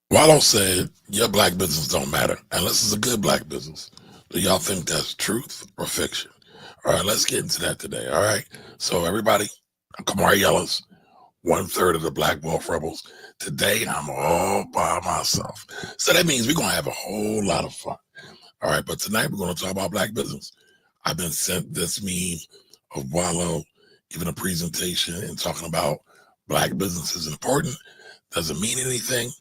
Wallo said, your black business don't matter unless it's a good black business. Do y'all think that's truth or fiction? All right, let's get into that today. All right. So everybody, I'm Kamari Yellows, 1/3 of the Black Wolf Rebels. Today I'm all by myself. So that means we're gonna have a whole lot of fun. All right, but tonight we're gonna talk about black business. I've been sent this meme of Wallo giving a presentation and talking about black business is important. Doesn't mean anything.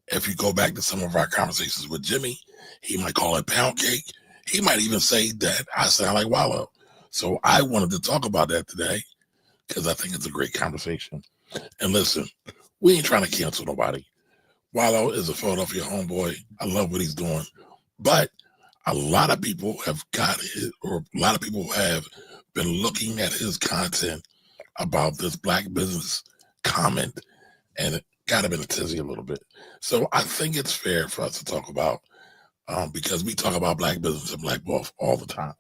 If you go back to some of our conversations with Jimmy, he might call it pound cake. He might even say that I sound like Wallo. So I wanted to talk about that today because I think it's a great conversation. And listen, we ain't trying to cancel nobody. Wallo is a Philadelphia homeboy. I love what he's doing. But a lot of people have got it, or a lot of people have been looking at his content about this black business comment, and it got him in a tizzy a little bit. So I think it's fair for us to talk about, because we talk about black business and black wealth all the time.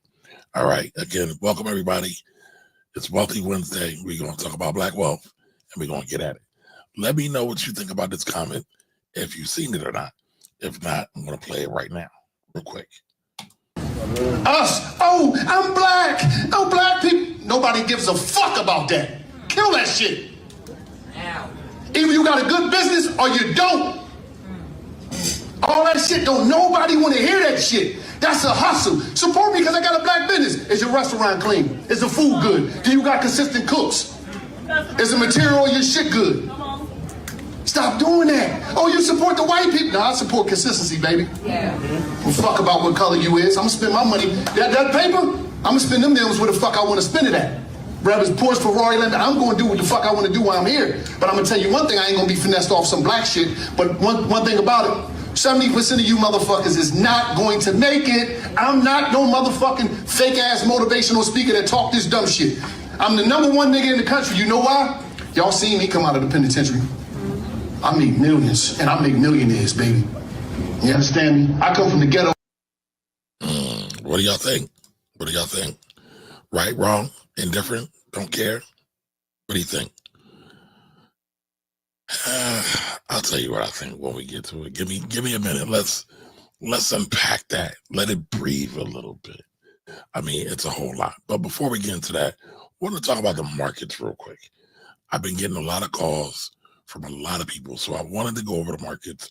All right. Again, welcome everybody. It's Wealthy Wednesday. We're going to talk about black wealth, and we're going to get at it. Let me know what you think about this comment, if you've seen it or not. If not, I'm going to play it right now, real quick. Us. Oh, I'm black. Oh, black people. Nobody gives a fuck about that. Kill that shit. Either you got a good business or you don't. All that shit, don't nobody want to hear that shit. That's a hustle. Support me because I got a black business. Is your restaurant clean? Is the food good? Do you got consistent cooks? Is the material of your shit good? Stop doing that. Oh, you support the white people? No, I support consistency, baby. Yeah. Well, fuck about what color you is. I'm gonna spend my money. That paper, I'm gonna spend them deals where the fuck I want to spend it at. Whether it's Porsche, Ferrari, Lamborghini, I'm gonna do what the fuck I want to do while I'm here. But I'm gonna tell you one thing, I ain't gonna be finessed off some black shit. But one thing about it, 70% of you motherfuckers is not going to make it. I'm not no motherfucking fake ass motivational speaker that talk this dumb shit. I'm the #1 nigga in the country. You know why? Y'all seen me come out of the penitentiary. I make millions, and I make millionaires, baby. You understand me? I come from the ghetto. What do y'all think? What do y'all think? Right, wrong, indifferent, don't care? What do you think? I'll tell you what I think when we get to it. Give me a minute. Let's unpack that. Let it breathe a little bit. I mean, it's a whole lot. But before we get into that, I want to talk about the markets real quick. I've been getting a lot of calls from a lot of people, so I wanted to go over the markets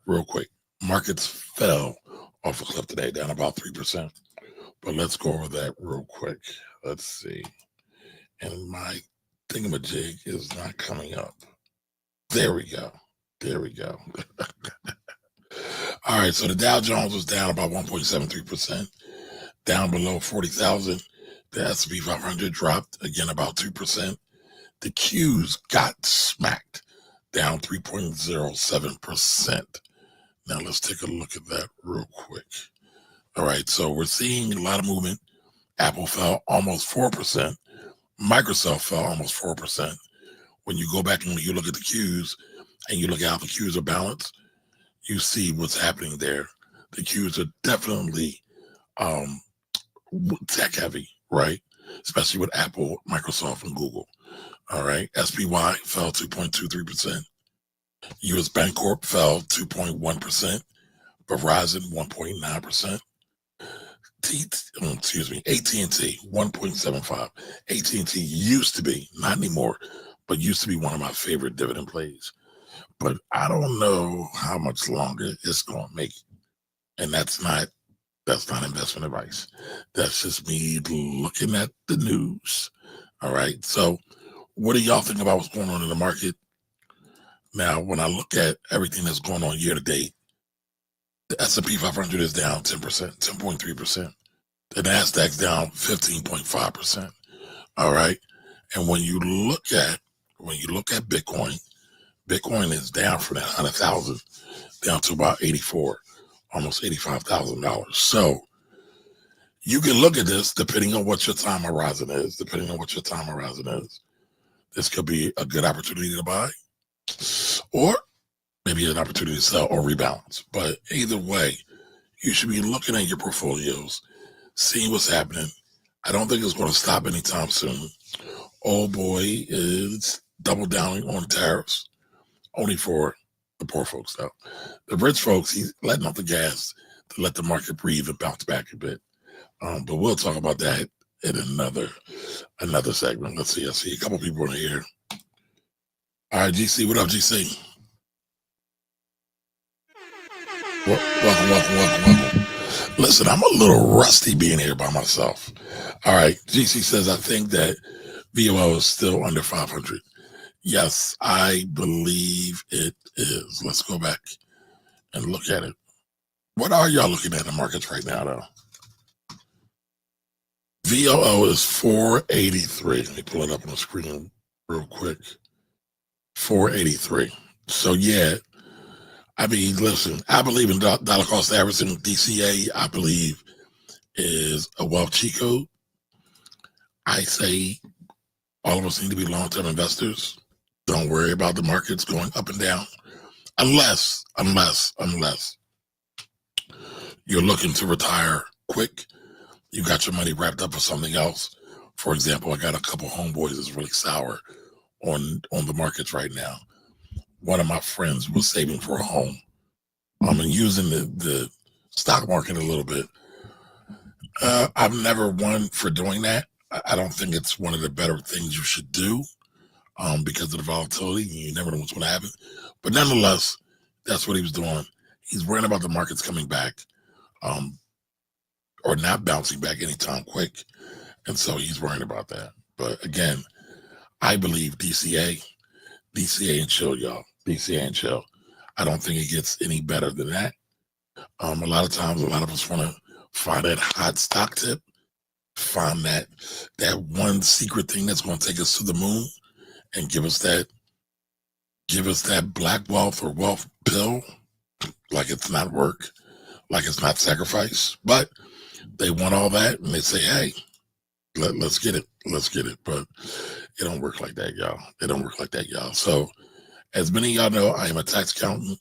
real quick. Markets fell off a cliff today, down about 3%. But let's go over that real quick. Let's see. And my thingamajig is not coming up. There we go. There we go. All right, so the Dow Jones was down about 1.73%, down below 40,000. The S&P 500 dropped again about 2%. The Qs got smacked, down 3.07%. Now let's take a look at that real quick. All right, so we're seeing a lot of movement. Apple fell almost 4%. Microsoft fell almost 4%. When you go back and you look at the Qs and you look at how the Qs are balanced, you see what's happening there. The Qs are definitely tech heavy, right? Especially with Apple, Microsoft, and Google. All right. SPY fell 2.23%. US Bancorp fell 2.1%. Verizon 1.9%. AT&T 1.75. AT&T used to be, not anymore, but used to be one of my favorite dividend plays. But I don't know how much longer it's going to make it. And that's not investment advice. That's just me looking at the news. All right. So what do y'all think about what's going on in the market? Now, when I look at everything that's going on year to date, the S&P 500 is down 10%, 10.3%. The NASDAQ's down 15.5%. All right. And when you look at Bitcoin, Bitcoin is down from that 100,000 down to about 84, almost $85,000. So you can look at this depending on what your time horizon is. This could be a good opportunity to buy, or maybe an opportunity to sell or rebalance. But either way, you should be looking at your portfolios, seeing what's happening. I don't think it's going to stop anytime soon. Old boy is double downing on tariffs, only for The poor folks, though. The rich folks, he's letting off the gas to let the market breathe and bounce back a bit. But we'll talk about that in another segment. Let's see. I see a couple people in here. All right, GC, what up, GC? Welcome. Listen, I'm a little rusty being here by myself. All right, GC says, I think that VOL is still under 500. Yes, I believe it is. Let's go back and look at it. What are y'all looking at in the markets right now, though? VOO is 483. Let me pull it up on the screen real quick. 483. So, yeah, I mean, listen, I believe in dollar cost averaging. DCA, I believe, is a wealth cheat code. I say all of us need to be long-term investors. Don't worry about the markets going up and down. Unless you're looking to retire quick, you got your money wrapped up for something else. For example, I got a couple homeboys that's really sour on the markets right now. One of my friends was saving for a home. And using the stock market a little bit. I've never won for doing that. I don't think it's one of the better things you should do because of the volatility. You never know what's going to happen. But nonetheless, that's what he was doing. He's worrying about the markets coming back or not bouncing back anytime quick. And so he's worrying about that. But again, I believe DCA and chill, y'all. DCA and chill. I don't think it gets any better than that. A lot of times, a lot of us want to find that hot stock tip, find that one secret thing that's going to take us to the moon and give us that black wealth or wealth pill, like it's not work, like it's not sacrifice. But they want all that, and they say, hey, let's get it. But it don't work like that, y'all. So, as many of y'all know, I am a tax accountant.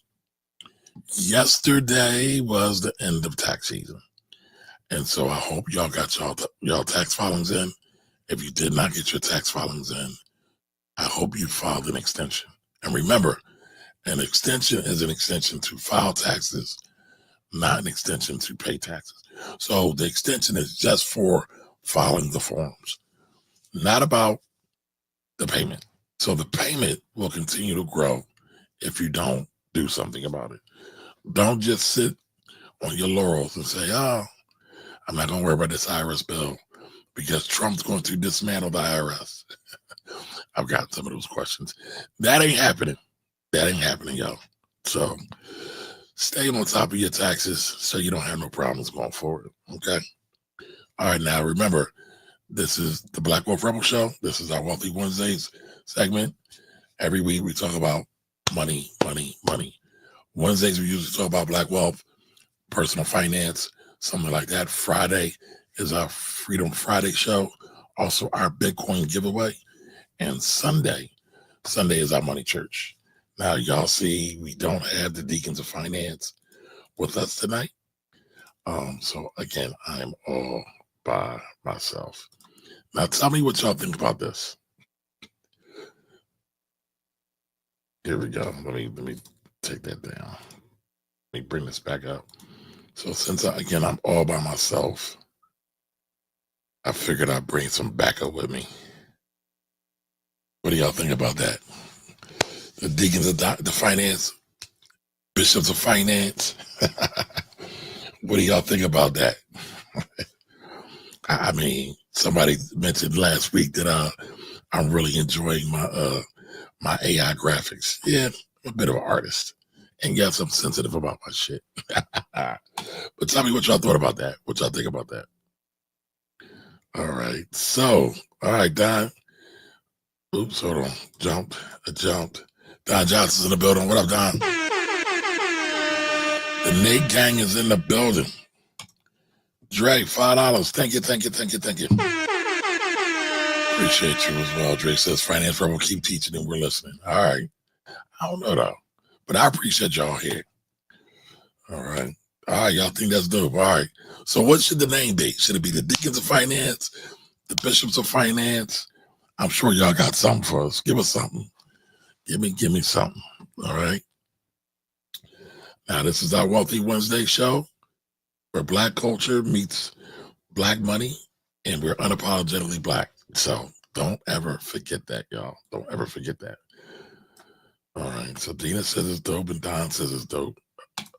Yesterday was the end of tax season. And so I hope y'all got y'all tax filings in. If you did not get your tax filings in, I hope you filed an extension. And remember, an extension is an extension to file taxes, not an extension to pay taxes. So the extension is just for filing the forms, not about the payment. So the payment will continue to grow if you don't do something about it. Don't just sit on your laurels and say, oh, I'm not going to worry about this IRS bill because Trump's going to dismantle the IRS. I've got some of those questions. That ain't happening, y'all. So stay on top of your taxes so you don't have no problems going forward, okay? All right, now remember, this is the Black Wolf Rebel Show. This is our Wealthy Wednesdays segment. Every week we talk about money. Wednesdays we usually talk about black wealth, personal finance, something like that. Friday is our Freedom Friday show, also our Bitcoin giveaway. And Sunday is our Money Church. Now, y'all see we don't have the Deacons of Finance with us tonight. So, again, I'm all by myself. Now, tell me what y'all think about this. Here we go. Let me take that down. Let me bring this back up. So since, I'm all by myself, I figured I'd bring some backup with me. What do y'all think about that? The Deacons of the Finance, Bishops of Finance. What do y'all think about that? I mean, somebody mentioned last week that I'm really enjoying my AI graphics. Yeah, I'm a bit of an artist. And yes, I'm sensitive about my shit. But tell me what y'all thought about that. What y'all think about that? All right. So, all right, Don. Oops, hold on. I jumped. Don Johnson's in the building. What up, Don? The Nate Gang is in the building. Dre, $5. Thank you. Appreciate you as well. Dre says, Finance Rebel, keep teaching and we're listening. All right. I don't know, though. But I appreciate y'all here. All right. Y'all think that's dope. All right. So what should the name be? Should it be the Deacons of Finance? The Bishops of Finance? I'm sure y'all got something for us. Give us something. Give me something. All right. Now, this is our Wealthy Wednesday show where Black culture meets Black money, and we're unapologetically Black. So don't ever forget that, y'all. Don't ever forget that. All right. So Dina says it's dope, and Don says it's dope.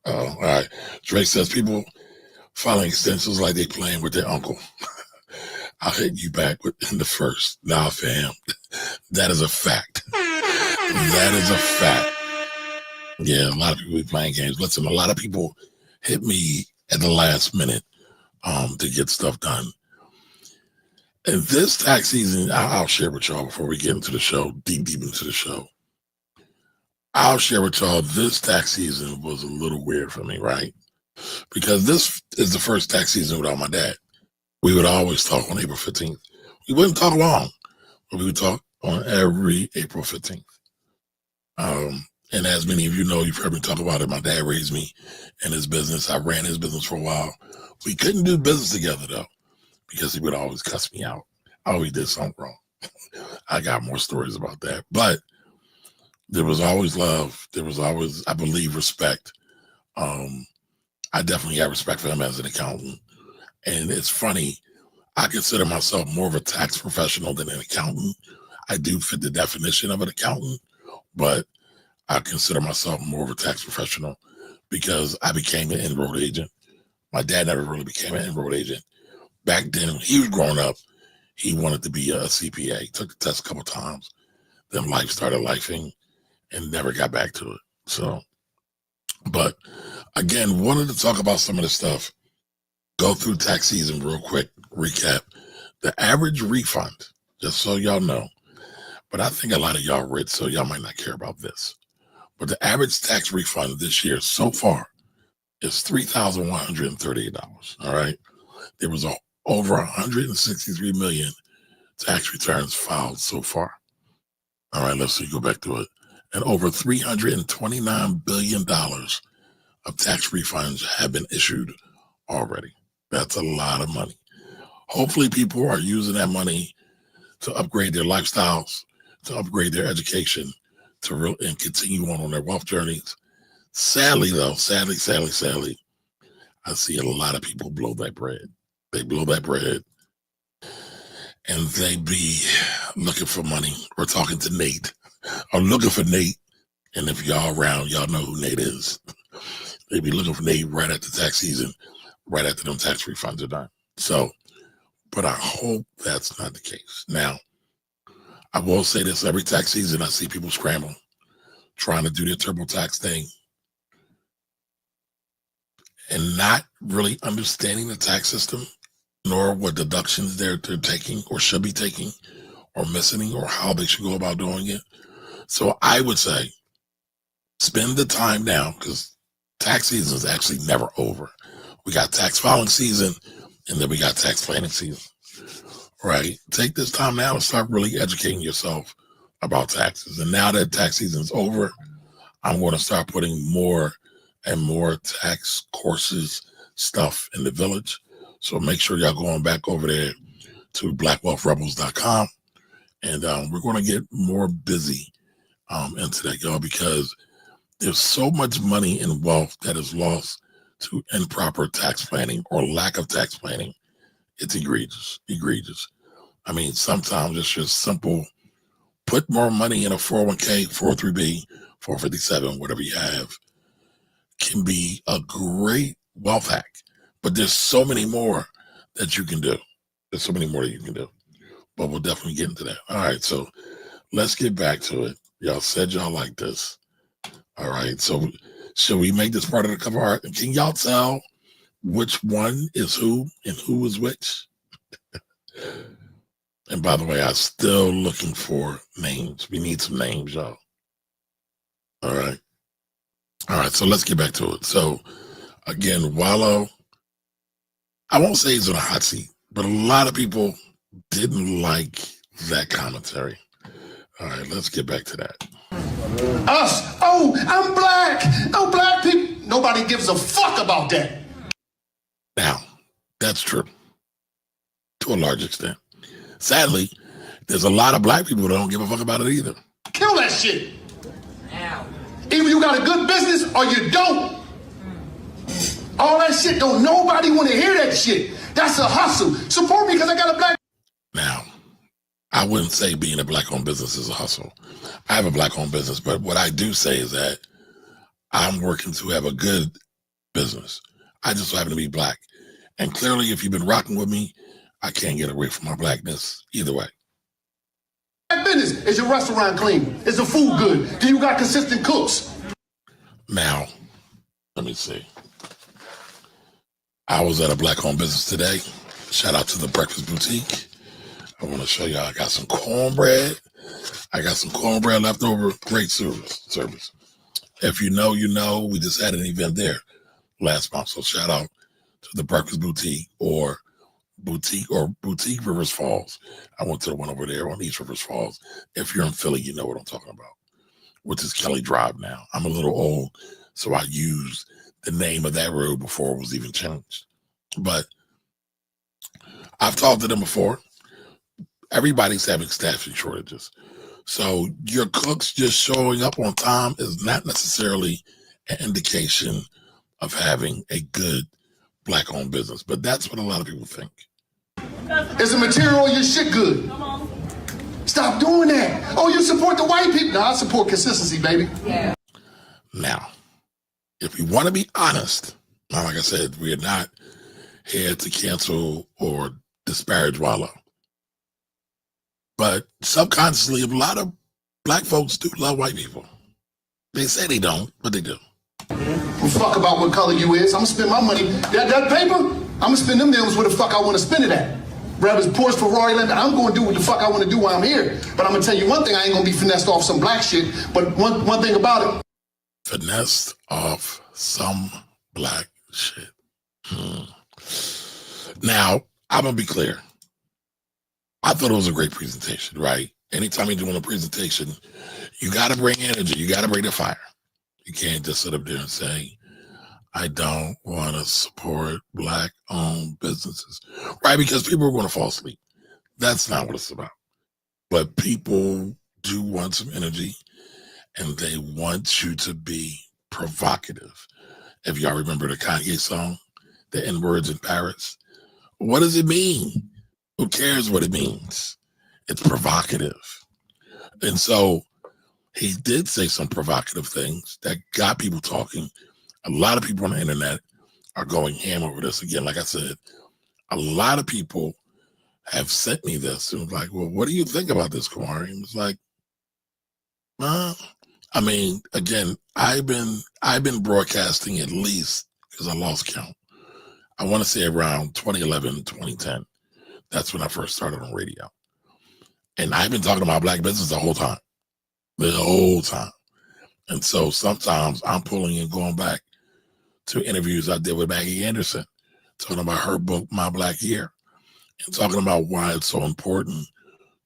All right. Drake says people filing extensions like they playing with their uncle. I'll hit you back in the first. Nah, fam. That is a fact. That is a fact. Yeah, a lot of people be playing games. Listen, a lot of people hit me at the last minute to get stuff done. And this tax season, I'll share with y'all before we get into the show, deep into the show. I'll share with y'all this tax season was a little weird for me, right? Because this is the first tax season without my dad. We would always talk on April 15th. We wouldn't talk long, but we would talk on every April 15th. And as many of you know, you've heard me talk about it. My dad raised me in his business. I ran his business for a while. We couldn't do business together, though, because he would always cuss me out. I always did something wrong. I got more stories about that. But there was always love. There was always, I believe, respect. I definitely have respect for him as an accountant. And it's funny, I consider myself more of a tax professional than an accountant. I do fit the definition of an accountant, but I consider myself more of a tax professional because I became an enrolled agent. My dad never really became an enrolled agent. Back then, when he was growing up, he wanted to be a CPA. He took the test a couple times. Then life started lifing and never got back to it. So, but again, wanted to talk about some of the stuff. Go through tax season real quick, recap. The average refund, just so y'all know, but I think a lot of y'all rich, so y'all might not care about this. But the average tax refund this year so far is $3,138. All right. There was over 163 million tax returns filed so far. All right, let's see, go back to it. And over $329 billion of tax refunds have been issued already. That's a lot of money. Hopefully people are using that money to upgrade their lifestyles, to upgrade their education, and continue on their wealth journeys. Sadly, though, sadly, I see a lot of people blow that bread. They blow that bread and they be looking for money or talking to Nate or looking for Nate. And if y'all around, y'all know who Nate is. They be looking for Nate right after tax season, right after them tax refunds are done. So, but I hope that's not the case. Now, I will say this, every tax season I see people scramble, trying to do their TurboTax thing and not really understanding the tax system, nor what deductions they're taking or should be taking or missing or how they should go about doing it. So I would say spend the time now because tax season is actually never over. We got tax filing season and then we got tax planning season, right? Take this time now and start really educating yourself about taxes. And now that tax season is over, I'm going to start putting more and more tax courses stuff in the village. So make sure y'all going back over there to blackwealthrebels.com. And we're going to get more busy into that, y'all, because there's so much money in wealth that is lost to improper tax planning or lack of tax planning. It's egregious. I mean, sometimes it's just simple. Put more money in a 401k, 403b, 457, whatever you have, can be a great wealth hack. But there's so many more that you can do. But we'll definitely get into that. All right, so let's get back to it. Y'all said y'all like this. All right, so should we make this part of the cover art? Can y'all tell which one is who and who is which? And by the way, I'm still looking for names. We need some names, y'all. All right, so let's get back to it. So again, Wallo, I won't say he's on a hot seat, but a lot of people didn't like that commentary. All right, let's get back to that. Us. Oh, I'm black. Oh, black people. Nobody gives a fuck about that. Now, that's true to a large extent. Sadly, there's a lot of black people that don't give a fuck about it either. Kill that shit. Now. Either you got a good business or you don't. All that shit, don't nobody want to hear that shit. That's a hustle. Support me because I got a black. Now, I wouldn't say being a black-owned business is a hustle. I have a black-owned business, but what I do say is that I'm working to have a good business. I just happen to be black. And clearly, if you've been rocking with me, I can't get away from my blackness either way. Business. Is your restaurant clean? Is the food good? Do you got consistent cooks? Now, let me see. I was at a black-owned business today. Shout out to the Breakfast Boutique. I want to show y'all I got some cornbread. I got some cornbread left over. Great service. If you know, you know. We just had an event there last month. So shout out to the Breakfast Boutique or Boutique Rivers Falls. I went to the one over there on East Rivers Falls. If you're in Philly, you know what I'm talking about, which is Kelly Drive now. I'm a little old, so I used the name of that road before it was even changed. But I've talked to them before. Everybody's having staffing shortages. So your cooks just showing up on time is not necessarily an indication of having a good black-owned business. But that's what a lot of people think. Is the material your shit good? Stop doing that. Oh, you support the white people? No, I support consistency, baby. Yeah. Now, if we want to be honest, now, like I said, we are not here to cancel or disparage Wallo. But subconsciously, a lot of black folks do love white people. They say they don't, but they do. Fuck about what color you is. I'm gonna spend my money. That paper, I'm gonna spend them nails where the fuck I want to spend it at. Whether it's Porsche, Ferrari, Lamborghini, I'm gonna do what the fuck I want to do while I'm here. But I'm gonna tell you one thing, I ain't gonna be finessed off some black shit. But one thing about it. Finessed off some black shit. Now, I'm gonna be clear. I thought it was a great presentation, right? Anytime you're doing a presentation, you gotta bring energy, you gotta bring the fire. You can't just sit up there and say, I don't want to support black-owned businesses, right? Because people are going to fall asleep. That's not what it's about. But people do want some energy, and they want you to be provocative. If y'all remember the Kanye song, the N-words in Paris, what does it mean? Who cares what it means? It's provocative. And so he did say some provocative things that got people talking. A lot of people on the internet are going ham over this. Again, like I said, a lot of people have sent me this and was like, well, what do you think about this, Kamari? And it's like, I mean, again, I've been broadcasting at least, because I lost count, I want to say around 2011, 2010. That's when I first started on radio. And I've been talking about black business the whole time. And so sometimes I'm pulling and going back to interviews I did with Maggie Anderson, talking about her book, My Black Year, and talking about why it's so important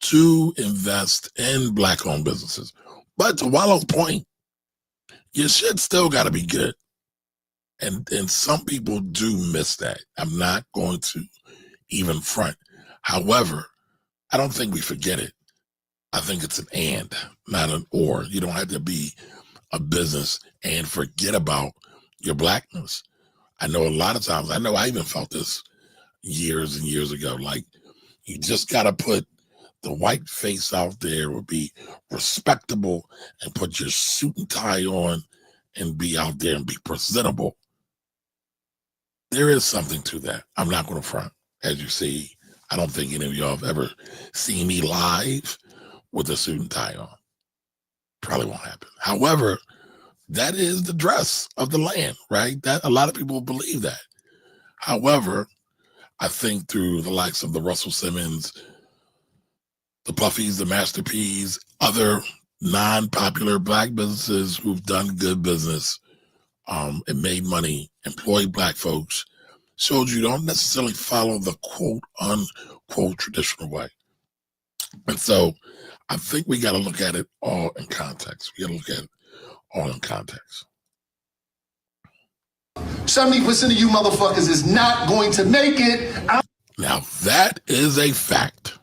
to invest in black-owned businesses. But to Wallo's point, your shit still got to be good. And some people do miss that. I'm not going to even front. However, I don't think we forget it. I think it's an and, not an or. You don't have to be a business and forget about your blackness. I know a lot of times, I know I even felt this years and years ago, like you just got to put the white face out there, or be respectable and put your suit and tie on and be out there and be presentable. There is something to that. I'm not going to front. As you see, I don't think any of y'all have ever seen me live with a suit and tie on. Probably won't happen. However, that is the dress of the land, right? That a lot of people believe that. However, I think through the likes of the Russell Simmons, the Puffys, the Master P's, other non-popular black businesses who've done good business and made money, employed black folks, showed you don't necessarily follow the quote unquote traditional way. And so I think we got to look at it all in context. We got to look at it all in context. 70% of you motherfuckers is not going to make it. Now that is a fact.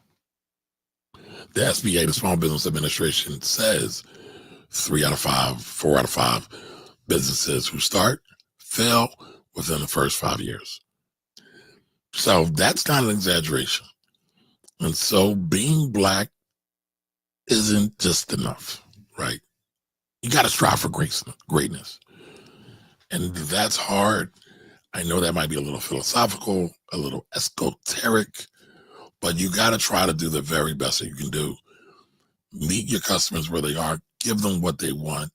The SBA, the Small Business Administration, says 3 out of 5, 4 out of 5 businesses who start fail within the first 5 years. So that's not an exaggeration. And so being black isn't just enough, right? You got to strive for greatness. And that's hard. I know that might be a little philosophical, a little esoteric, but you got to try to do the very best that you can do. Meet your customers where they are, give them what they want,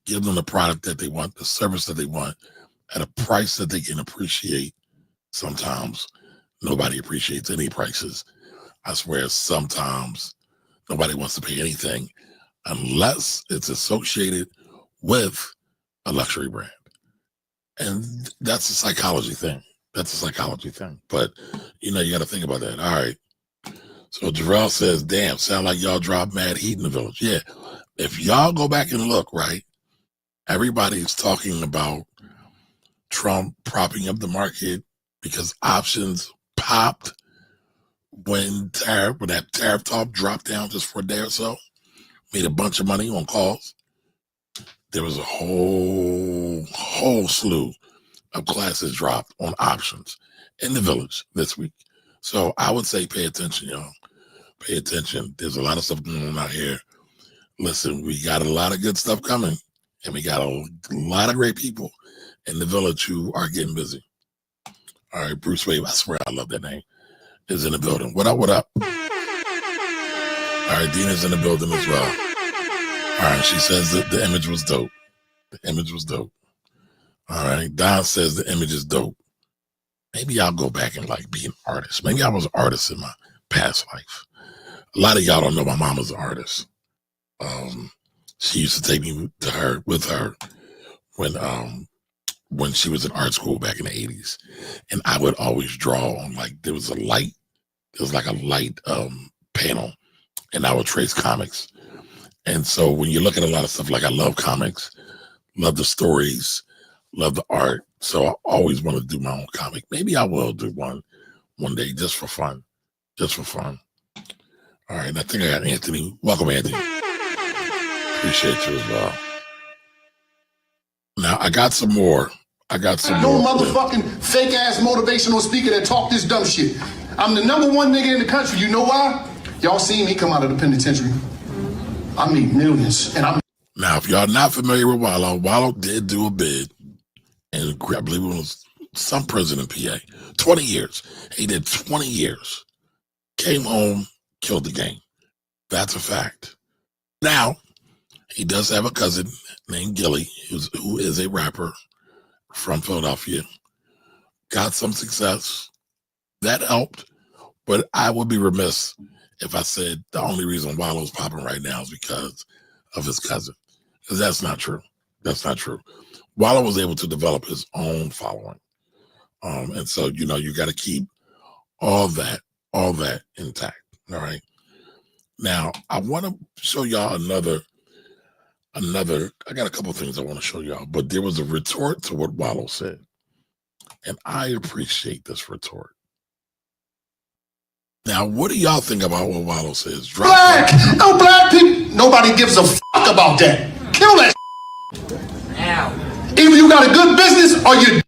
give them the product that they want, the service that they want, at a price that they can appreciate. Sometimes nobody appreciates any prices. I swear sometimes nobody wants to pay anything unless it's associated with a luxury brand. And that's a psychology thing. That's a psychology thing. But, you know, you got to think about that. All right. So Jarrell says, damn, sound like y'all dropped mad heat in the village. Yeah. If y'all go back and look, right, everybody's talking about Trump propping up the market because options popped when that tariff talk dropped down just for a day or so, made a bunch of money on calls. There was a whole slew of classes dropped on options in the village this week. So I would say pay attention, y'all. Pay attention. There's a lot of stuff going on out here. Listen, we got a lot of good stuff coming, and we got a lot of great people in the village who are getting busy. All right, Bruce Wave, I swear I love that name, is in the building. What up, what up? All right, Dina's in the building as well. All right, she says that the image was dope. The image was dope. All right, Don says the image is dope. Maybe I'll go back and like be an artist. Maybe I was an artist in my past life. A lot of y'all don't know my mama's an artist. She used to take me to with her when she was in art school back in the 80s. And I would always draw on there was like a light panel, and I would trace comics. And so when you look at a lot of stuff, like I love comics, love the stories, love the art. So I always want to do my own comic. Maybe I will do one day just for fun. Just for fun. All right. And I think I got Anthony. Welcome, Anthony. Appreciate you as well. Now I got some more. No motherfucking fake ass motivational speaker that talk this dumb shit. I'm the #1 nigga in the country. You know why? Y'all seen me come out of the penitentiary. I made millions. Now, if y'all not familiar with Wallo did do a bid, and I believe it was some prison in PA. 20 years. He did 20 years. Came home, killed the game. That's a fact. Now, he does have a cousin named Gilly, who is a rapper from Philadelphia. Got some success. That helped. But I would be remiss if I said the only reason Wallo's popping right now is because of his cousin. Because that's not true. That's not true. Wallo was able to develop his own following. And so, you know, you got to keep all that intact. All right. Now, I want to show y'all another, I got a couple things I want to show y'all, but there was a retort to what Wallo said. And I appreciate this retort. Now, what do y'all think about what Wallo says? Black people. Nobody gives a fuck about that. Kill that. Either you got a good business or you.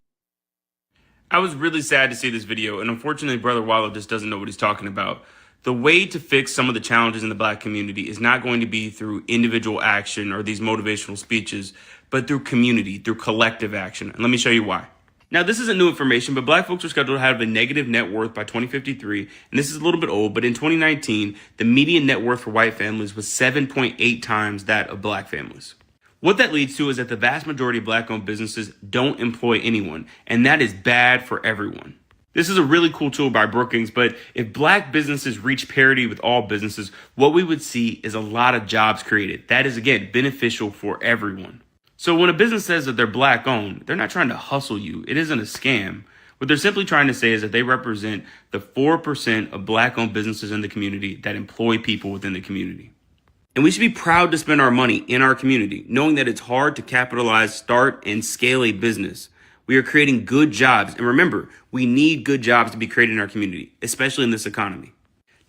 I was really sad to see this video, and unfortunately, Brother Wallo just doesn't know what he's talking about. The way to fix some of the challenges in the Black community is not going to be through individual action or these motivational speeches, but through community, through collective action. And let me show you why. Now, this isn't new information, but Black folks are scheduled to have a negative net worth by 2053. And this is a little bit old, but in 2019, the median net worth for white families was 7.8 times that of Black families. What that leads to is that the vast majority of Black-owned businesses don't employ anyone, and that is bad for everyone. This is a really cool tool by Brookings, but if Black businesses reach parity with all businesses, what we would see is a lot of jobs created. That is, again, beneficial for everyone. So when a business says that they're Black owned, they're not trying to hustle you. It isn't a scam. What they're simply trying to say is that they represent the 4% of Black owned businesses in the community that employ people within the community. And we should be proud to spend our money in our community, knowing that it's hard to capitalize, start, and scale a business. We are creating good jobs. And remember, we need good jobs to be created in our community, especially in this economy.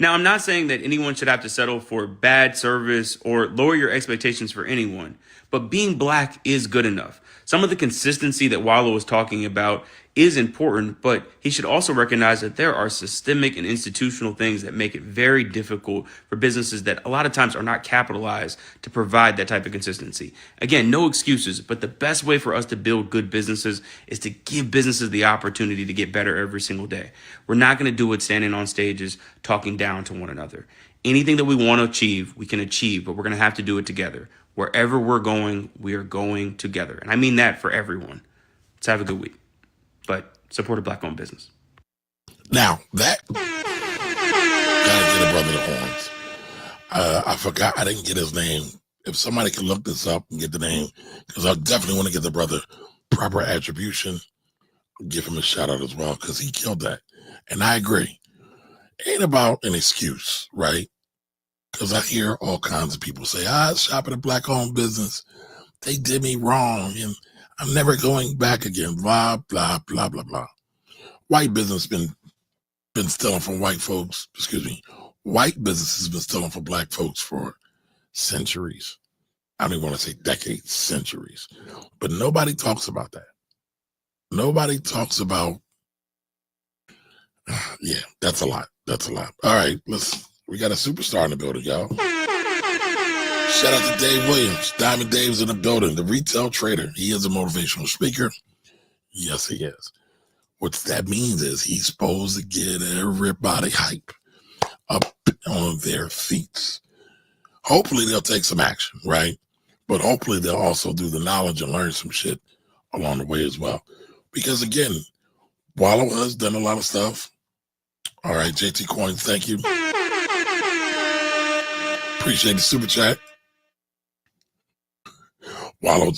Now, I'm not saying that anyone should have to settle for bad service or lower your expectations for anyone, but being Black is good enough. Some of the consistency that Wallo was talking about is important, but he should also recognize that there are systemic and institutional things that make it very difficult for businesses that a lot of times are not capitalized to provide that type of consistency. Again, no excuses, but the best way for us to build good businesses is to give businesses the opportunity to get better every single day. We're not going to do it standing on stages talking down to one another. Anything that we want to achieve, we can achieve, but we're going to have to do it together. Wherever we're going, we are going together. And I mean that for everyone. Let's have a good week. But support a Black-owned business. Now, that gotta get a brother the horns. I forgot, I didn't get his name. If somebody can look this up and get the name, because I definitely want to give the brother proper attribution, give him a shout out as well, because he killed that. And I agree. It ain't about an excuse, right? Because I hear all kinds of people say, I shop at a Black-owned business. They did me wrong, and I'm never going back again. Blah, blah, blah, blah, blah. White business been stealing from white folks. Excuse me. White business has been stealing from Black folks for centuries. I don't even want to say decades, centuries. But nobody talks about that. Nobody talks about, yeah, that's a lot. That's a lot. All right, we got a superstar in the building, y'all. Shout out to Dave Williams. Diamond Dave's in the building, the retail trader. He is a motivational speaker. Yes, he is. What that means is he's supposed to get everybody hype up on their feet. Hopefully they'll take some action, right? But hopefully they'll also do the knowledge and learn some shit along the way as well. Because again, Wallo has done a lot of stuff. All right, JT Coins, thank you. Appreciate the super chat. Wallo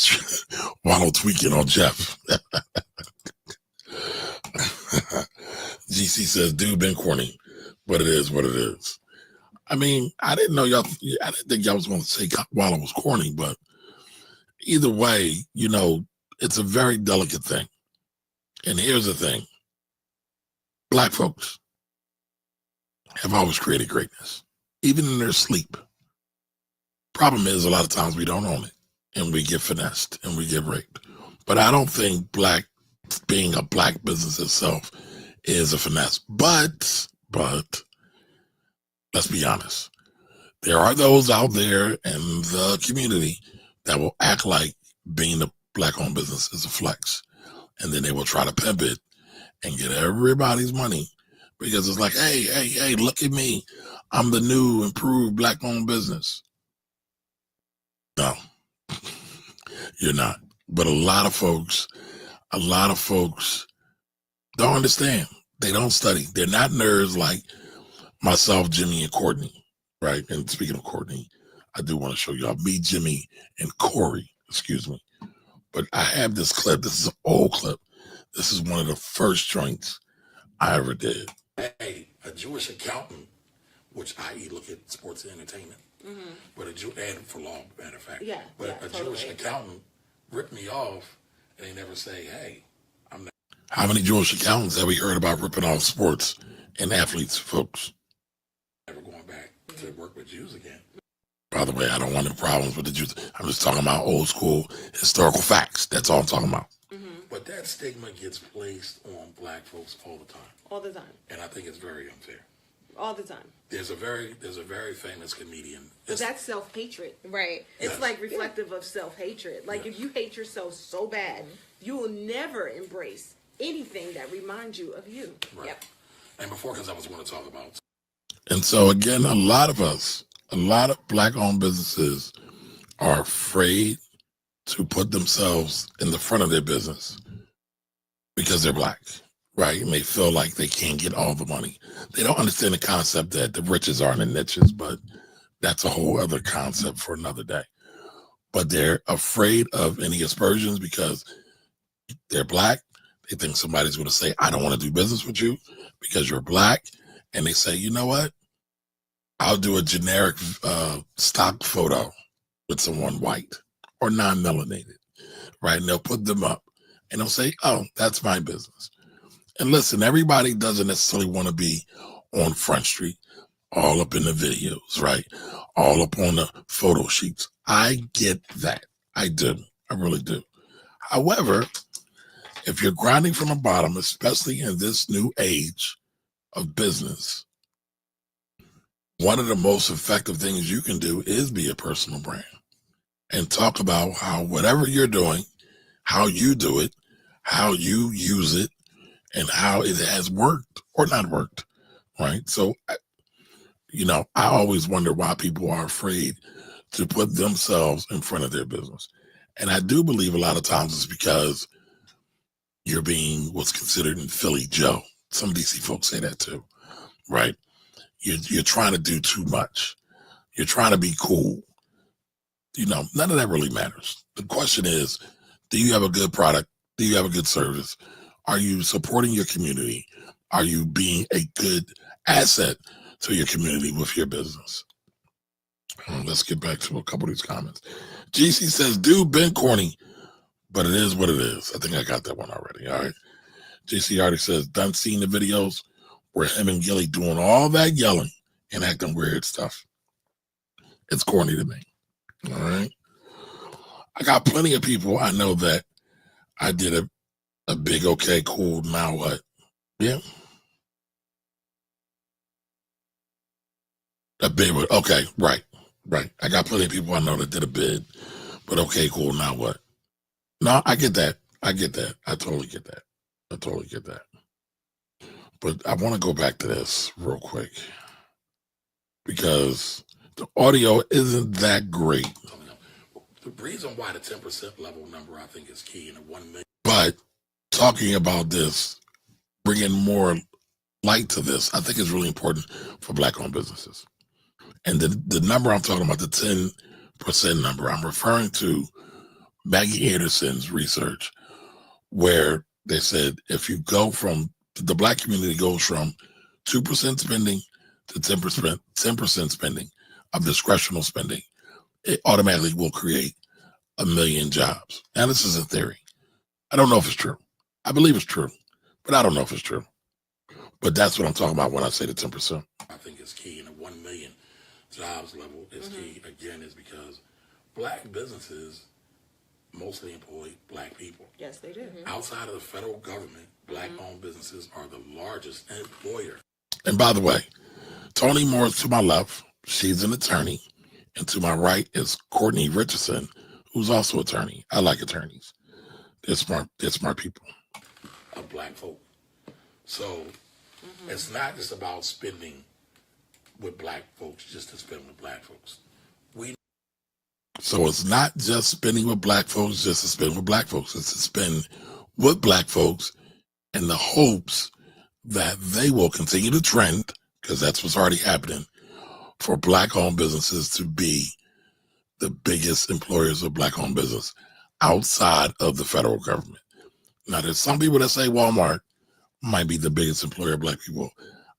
tweaking on Jeff. GC says, dude, been corny, but it is what it is. I mean, I didn't think y'all was going to say Wallo was corny, but either way, it's a very delicate thing. And here's the thing. Black folks have always created greatness, even in their sleep. Problem is, a lot of times we don't own it, and we get finessed, and we get raped. But I don't think being a Black business itself is a finesse. But let's be honest. There are those out there in the community that will act like being a Black-owned business is a flex. And then they will try to pimp it and get everybody's money because it's like, hey, look at me. I'm the new, improved Black-owned business. No, you're not. But a lot of folks don't understand. They don't study. They're not nerds like myself, Jimmy, and Courtney, right? And speaking of Courtney, I do want to show y'all me, Jimmy, and Corey, excuse me. But I have this clip. This is an old clip. This is one of the first joints I ever did. Hey, a Jewish accountant, which i.e. look at sports and entertainment, but and for law, matter of fact. Yeah, but a totally. Jewish accountant ripped me off, and they never say, hey, I'm not. How many Jewish accountants have we heard about ripping off sports and athletes, folks? Never going back to work with Jews again. By the way, I don't want any problems with the Jews. I'm just talking about old school historical facts. That's all I'm talking about. But that stigma gets placed on Black folks all the time. All the time. And I think it's very unfair. All the time. There's a very famous comedian. But that's self-hatred. Right. It's like reflective of self-hatred. Like if you hate yourself so bad, you will never embrace anything that reminds you of you. Right. Yep. And because I was going to talk about. And so again, a lot of Black-owned businesses are afraid to put themselves in the front of their business because they're Black, right? And they feel like they can't get all the money. They don't understand the concept that the riches are in the niches, but that's a whole other concept for another day. But they're afraid of any aspersions because they're Black. They think somebody's going to say, I don't want to do business with you because you're Black. And they say, you know what? I'll do a generic stock photo with someone white or non-melanated, right? And they'll put them up and they'll say, oh, that's my business. And listen, everybody doesn't necessarily want to be on Front Street, all up in the videos, right? All up on the photo sheets. I get that. I do. I really do. However, if you're grinding from the bottom, especially in this new age of business, one of the most effective things you can do is be a personal brand and talk about how whatever you're doing, how you do it, how you use it, and how it has worked or not worked, right? So, I always wonder why people are afraid to put themselves in front of their business. And I do believe a lot of times it's because you're being what's considered in Philly Joe. Some DC folks say that too, right? You're trying to do too much. You're trying to be cool. None of that really matters. The question is, do you have a good product? Do you have a good service? Are you supporting your community? Are you being a good asset to your community with your business? Let's get back to a couple of these comments. GC says, dude, been corny, but it is what it is. I think I got that one already. All right. GC already says, done seeing the videos where him and Gilly doing all that yelling and acting weird stuff. It's corny to me. All right. I got plenty of people I know that I did a big, okay, cool, now what? Yeah. A bid, okay, right. I got plenty of people I know that did a bid, but okay, cool, now what? No, I get that. I totally get that. But I want to go back to this real quick because the audio isn't that great. The reason why the 10% level number I think is key in the 1 million. But talking about this, bringing more light to this, I think is really important for Black-owned businesses. And the number I'm talking about, the 10% number, I'm referring to Maggie Anderson's research, where they said if you go from, the Black community goes from 2% spending to 10% spending of discretional spending, it automatically will create 1 million jobs. Now, this is a theory. I don't know if it's true. I believe it's true, but I don't know if it's true. But that's what I'm talking about when I say the 10%. I think it's key in the 1 million jobs level is key, again, is because Black businesses mostly employ Black people. Yes, they do. Outside of the federal government, Black-owned businesses are the largest employer. And by the way, Toni Moore is to my left. She's an attorney. And to my right is Courtney Richardson, who's also an attorney. I like attorneys. They're smart people. Of Black folk. So it's not just about spending with Black folks just to spend with Black folks. So it's not just spending with Black folks just to spend with Black folks. It's to spend with Black folks in the hopes that they will continue to trend, because that's what's already happening, for Black-owned businesses to be the biggest employers of Black-owned business outside of the federal government. Now, there's some people that say Walmart might be the biggest employer of Black people.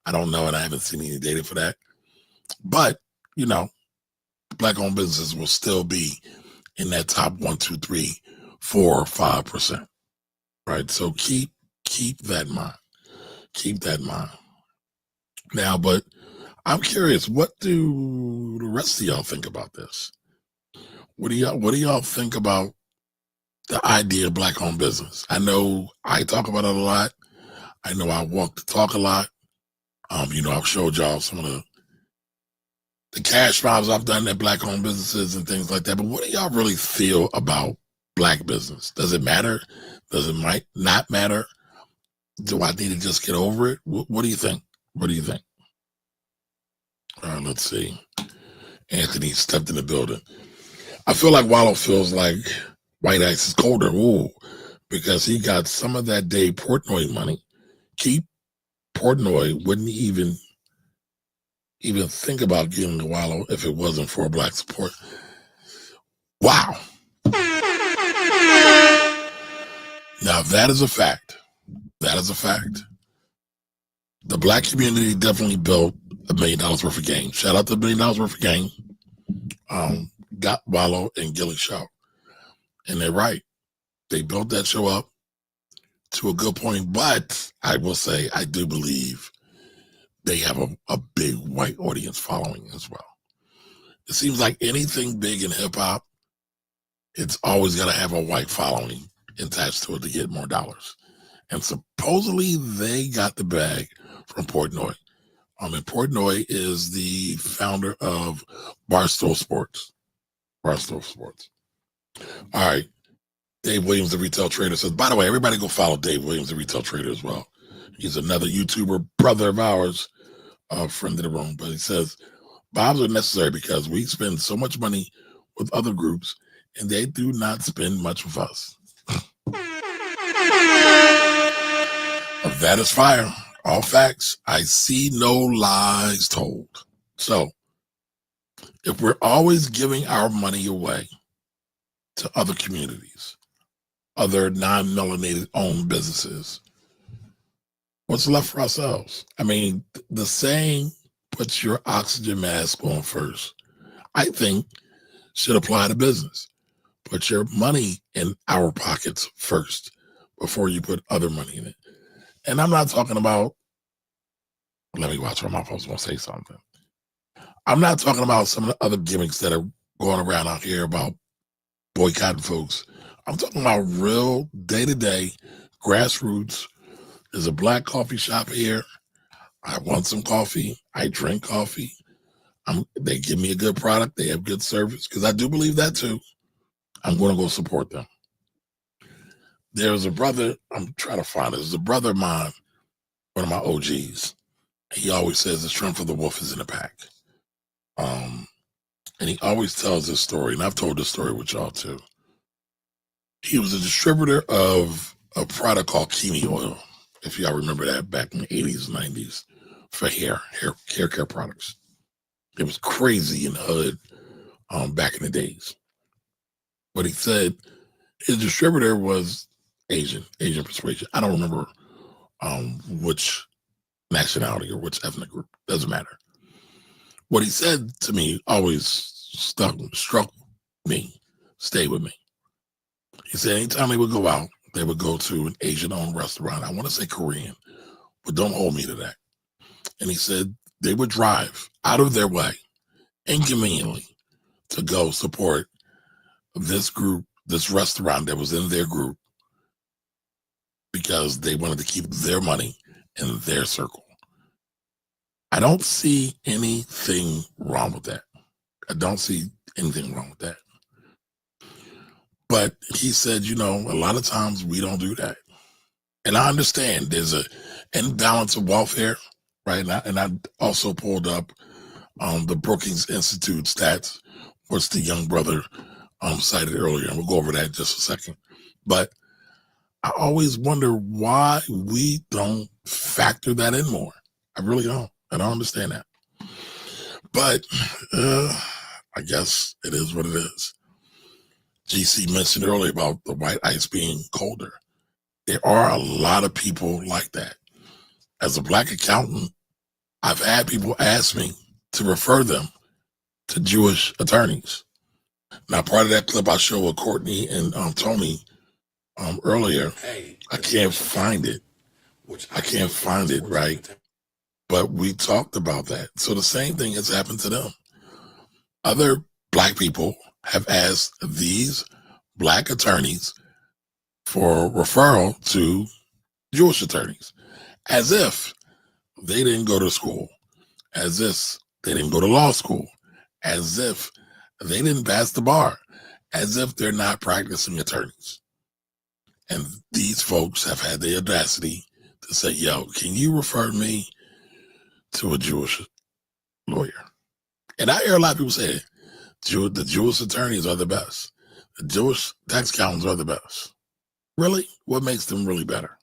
I don't know, and I haven't seen any data for that. But, Black-owned businesses will still be in that top 1, 2, 3, 4, 5%. Right? So keep that in mind. Keep that in mind. Now, but I'm curious, what do the rest of y'all think about this? What do y'all think about the idea of Black-owned business? I know I talk about it a lot. I know I walk the talk a lot. I've showed y'all some of the cash jobs I've done at Black-owned businesses and things like that. But what do y'all really feel about Black business? Does it matter? Does it might not matter? Do I need to just get over it? What do you think? What do you think? Let's see. Anthony stepped in the building. I feel like Wallo feels like White Ice is colder. Ooh, because he got some of that Dave Portnoy money. Keith Portnoy wouldn't even think about giving to Wallo if it wasn't for Black support. Wow. Now that is a fact. That is a fact. The Black community definitely built $1 million worth of game. Shout out to $1 million worth of game. Got Wallo and Gilly show. And they're right. They built that show up to a good point. But I will say, I do believe they have a big white audience following as well. It seems like anything big in hip hop, it's always got to have a white following attached to it to get more dollars. And supposedly they got the bag from Portnoy. And Portnoy is the founder of Barstool Sports. Barstool Sports. All right. Dave Williams, the retail trader, says, by the way, everybody go follow Dave Williams, the retail trader, as well. He's another YouTuber, brother of ours, friend of the room. But he says, Bobs are necessary because we spend so much money with other groups and they do not spend much with us. That is fire. All facts. I see no lies told. So if we're always giving our money away to other communities, other non-melanated owned businesses, what's left for ourselves? I mean, the saying, put your oxygen mask on first, I think should apply to business. Put your money in our pockets first before you put other money in it. And I'm not talking about, let me watch where my folks going to say something. I'm not talking about some of the other gimmicks that are going around out here about boycotting folks. I'm talking about real day-to-day grassroots. There's a black coffee shop here. I want some coffee. I drink coffee. They give me a good product. They have good service, because I do believe that too. I'm going to go support them. There's a brother, I'm trying to find it. There's a brother of mine, one of my OGs. He always says the strength of the wolf is in the pack. And he always tells this story, and I've told this story with y'all too. He was a distributor of a product called Kimi oil, if y'all remember that, back in the 80s, 90s, for hair care products. It was crazy in the hood back in the days. But he said his distributor was Asian persuasion. I don't remember which nationality or which ethnic group. Doesn't matter. What he said to me always struck me, stayed with me. He said anytime they would go out, they would go to an Asian-owned restaurant. I want to say Korean, but don't hold me to that. And he said they would drive out of their way, inconveniently, to go support this group, this restaurant that was in their group, because they wanted to keep their money in their circle. I don't see anything wrong with that. I don't see anything wrong with that. But he said, a lot of times we don't do that. And I understand there's an imbalance of welfare, right? And I also pulled up the Brookings Institute stats, which the young brother cited earlier, and we'll go over that in just a second. But I always wonder why we don't factor that in more. I really don't. I don't understand that. But I guess it is what it is. GC mentioned earlier about the white ice being colder. There are a lot of people like that. As a black accountant, I've had people ask me to refer them to Jewish attorneys. Now, part of that clip I showed with Courtney and Tony earlier, I can't find it. Right? But we talked about that. So the same thing has happened to them. Other black people have asked these black attorneys for referral to Jewish attorneys, as if they didn't go to school, as if they didn't go to law school, as if they didn't pass the bar, as if they're not practicing attorneys. And these folks have had the audacity to say, yo, can you refer me to a Jewish lawyer? And I hear a lot of people say, the Jewish attorneys are the best. The Jewish tax accountants are the best. Really? What makes them really better?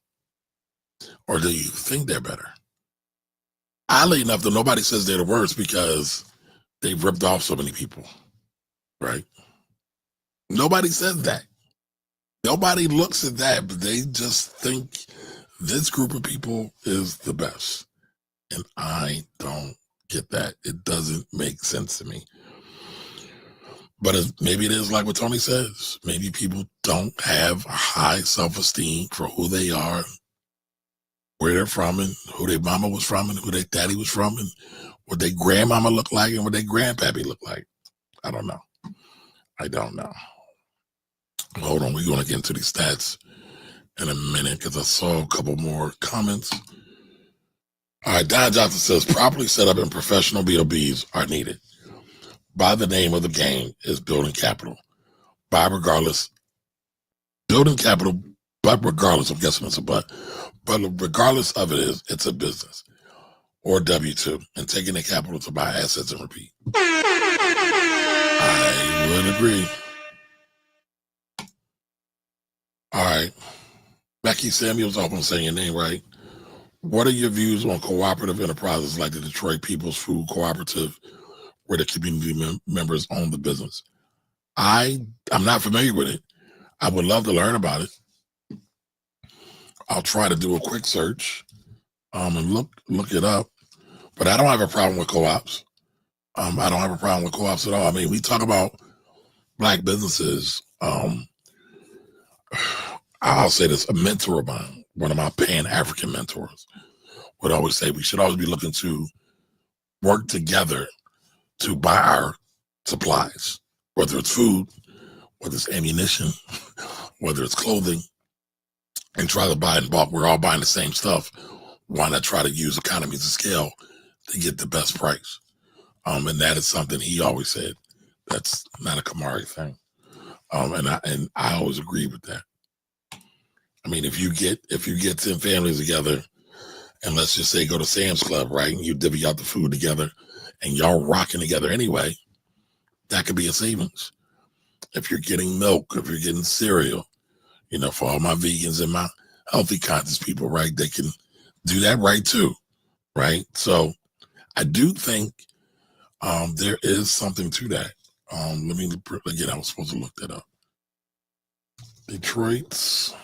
Or do you think they're better? Oddly enough, though, nobody says they're the worst because they've ripped off so many people, right? Nobody says that. Nobody looks at that, but they just think this group of people is the best. And I don't get that. It doesn't make sense to me. But maybe it is like what Tony says. Maybe people don't have a high self-esteem for who they are, where they're from, and who their mama was from, and who their daddy was from, and what their grandmama looked like, and what their grandpappy looked like. I don't know. Hold on, we're going to get into these stats in a minute because I saw a couple more comments. All right, Don Johnson says properly set up and professional BOBs are needed. By the name of the game is building capital. Building capital, but regardless, I'm guessing it's a but regardless of it's a business or W-2 and taking the capital to buy assets and repeat. I would agree. All right. Becky Samuels, I hope I'm saying your name right. What are your views on cooperative enterprises like the Detroit People's Food Cooperative, where the community members own the business? I'm not familiar with it. I would love to learn about it. I'll try to do a quick search and look it up. But I don't have a problem with co-ops. I don't have a problem with co-ops at all. I mean, we talk about Black businesses. I'll say this, a mentor of mine, one of my Pan-African mentors, would always say we should always be looking to work together to buy our supplies, whether it's food, whether it's ammunition, whether it's clothing, and try to buy in bulk. We're all buying the same stuff. Why not try to use economies of scale to get the best price? And that is something he always said. That's not a Kamari thing. And I always agree with that. I mean, if you get 10 families together, and let's just say go to Sam's Club, right? And you divvy out the food together, and y'all rocking together anyway, that could be a savings. If you're getting milk, if you're getting cereal, for all my vegans and my healthy conscious people, right? They can do that right too, right? So I do think there is something to that. Let me, again, I was supposed to look that up. Detroit's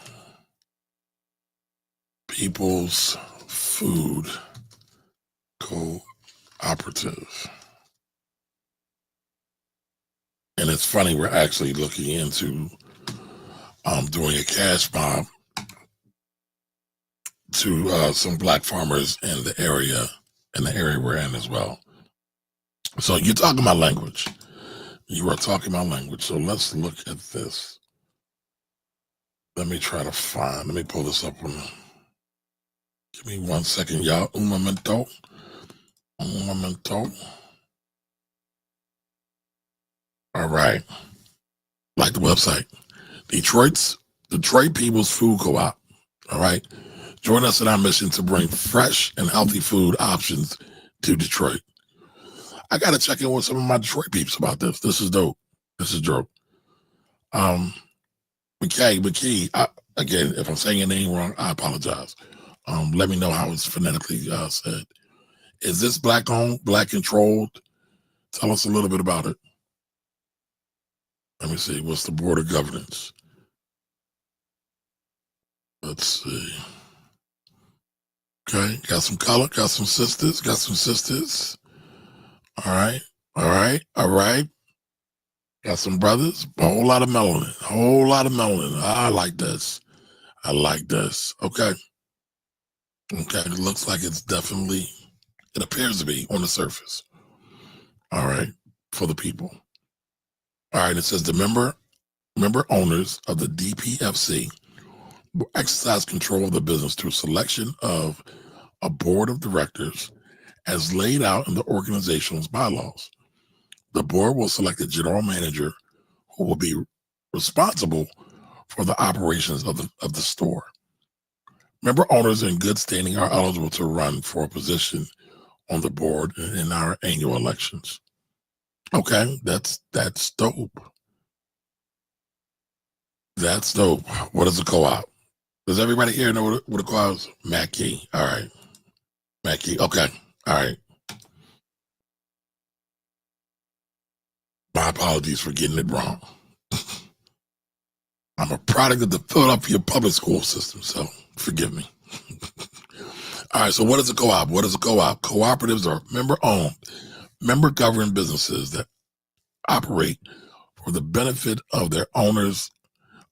People's Food Cooperative. And it's funny, we're actually looking into doing a cash mob to some Black farmers in the area we're in as well. So you're talking my language. You are talking my language. So let's look at this. Let me pull this up. Give me 1 second, y'all. Un momento. All right. Like the website. Detroit People's Food Co-op. All right. Join us in our mission to bring fresh and healthy food options to Detroit. I got to check in with some of my Detroit peeps about this. This is dope. McKee, again, if I'm saying your name wrong, I apologize. Let me know how it's phonetically said. Is this Black owned, Black controlled? Tell us a little bit about it. Let me see. What's the board of governance? Let's see. Okay, got some color, got some sisters. All right. Got some brothers, a whole lot of melanin. I like this. Okay. It looks like it appears to be on the surface. All right, for the people. All right, it says the member owners of the DPFC will exercise control of the business through selection of a board of directors as laid out in the organization's bylaws. The board will select a general manager who will be responsible for the operations of the store. Member owners in good standing are eligible to run for a position on the board in our annual elections. Okay, that's dope. That's dope. What is a co-op? Does everybody here know what a co-op is? Mackie. All right. Mackie. Okay. All right. My apologies for getting it wrong. I'm a product of the Philadelphia public school system, so forgive me. All right, so what is a co-op? Cooperatives are member-owned, member-governed businesses that operate for the benefit of their owners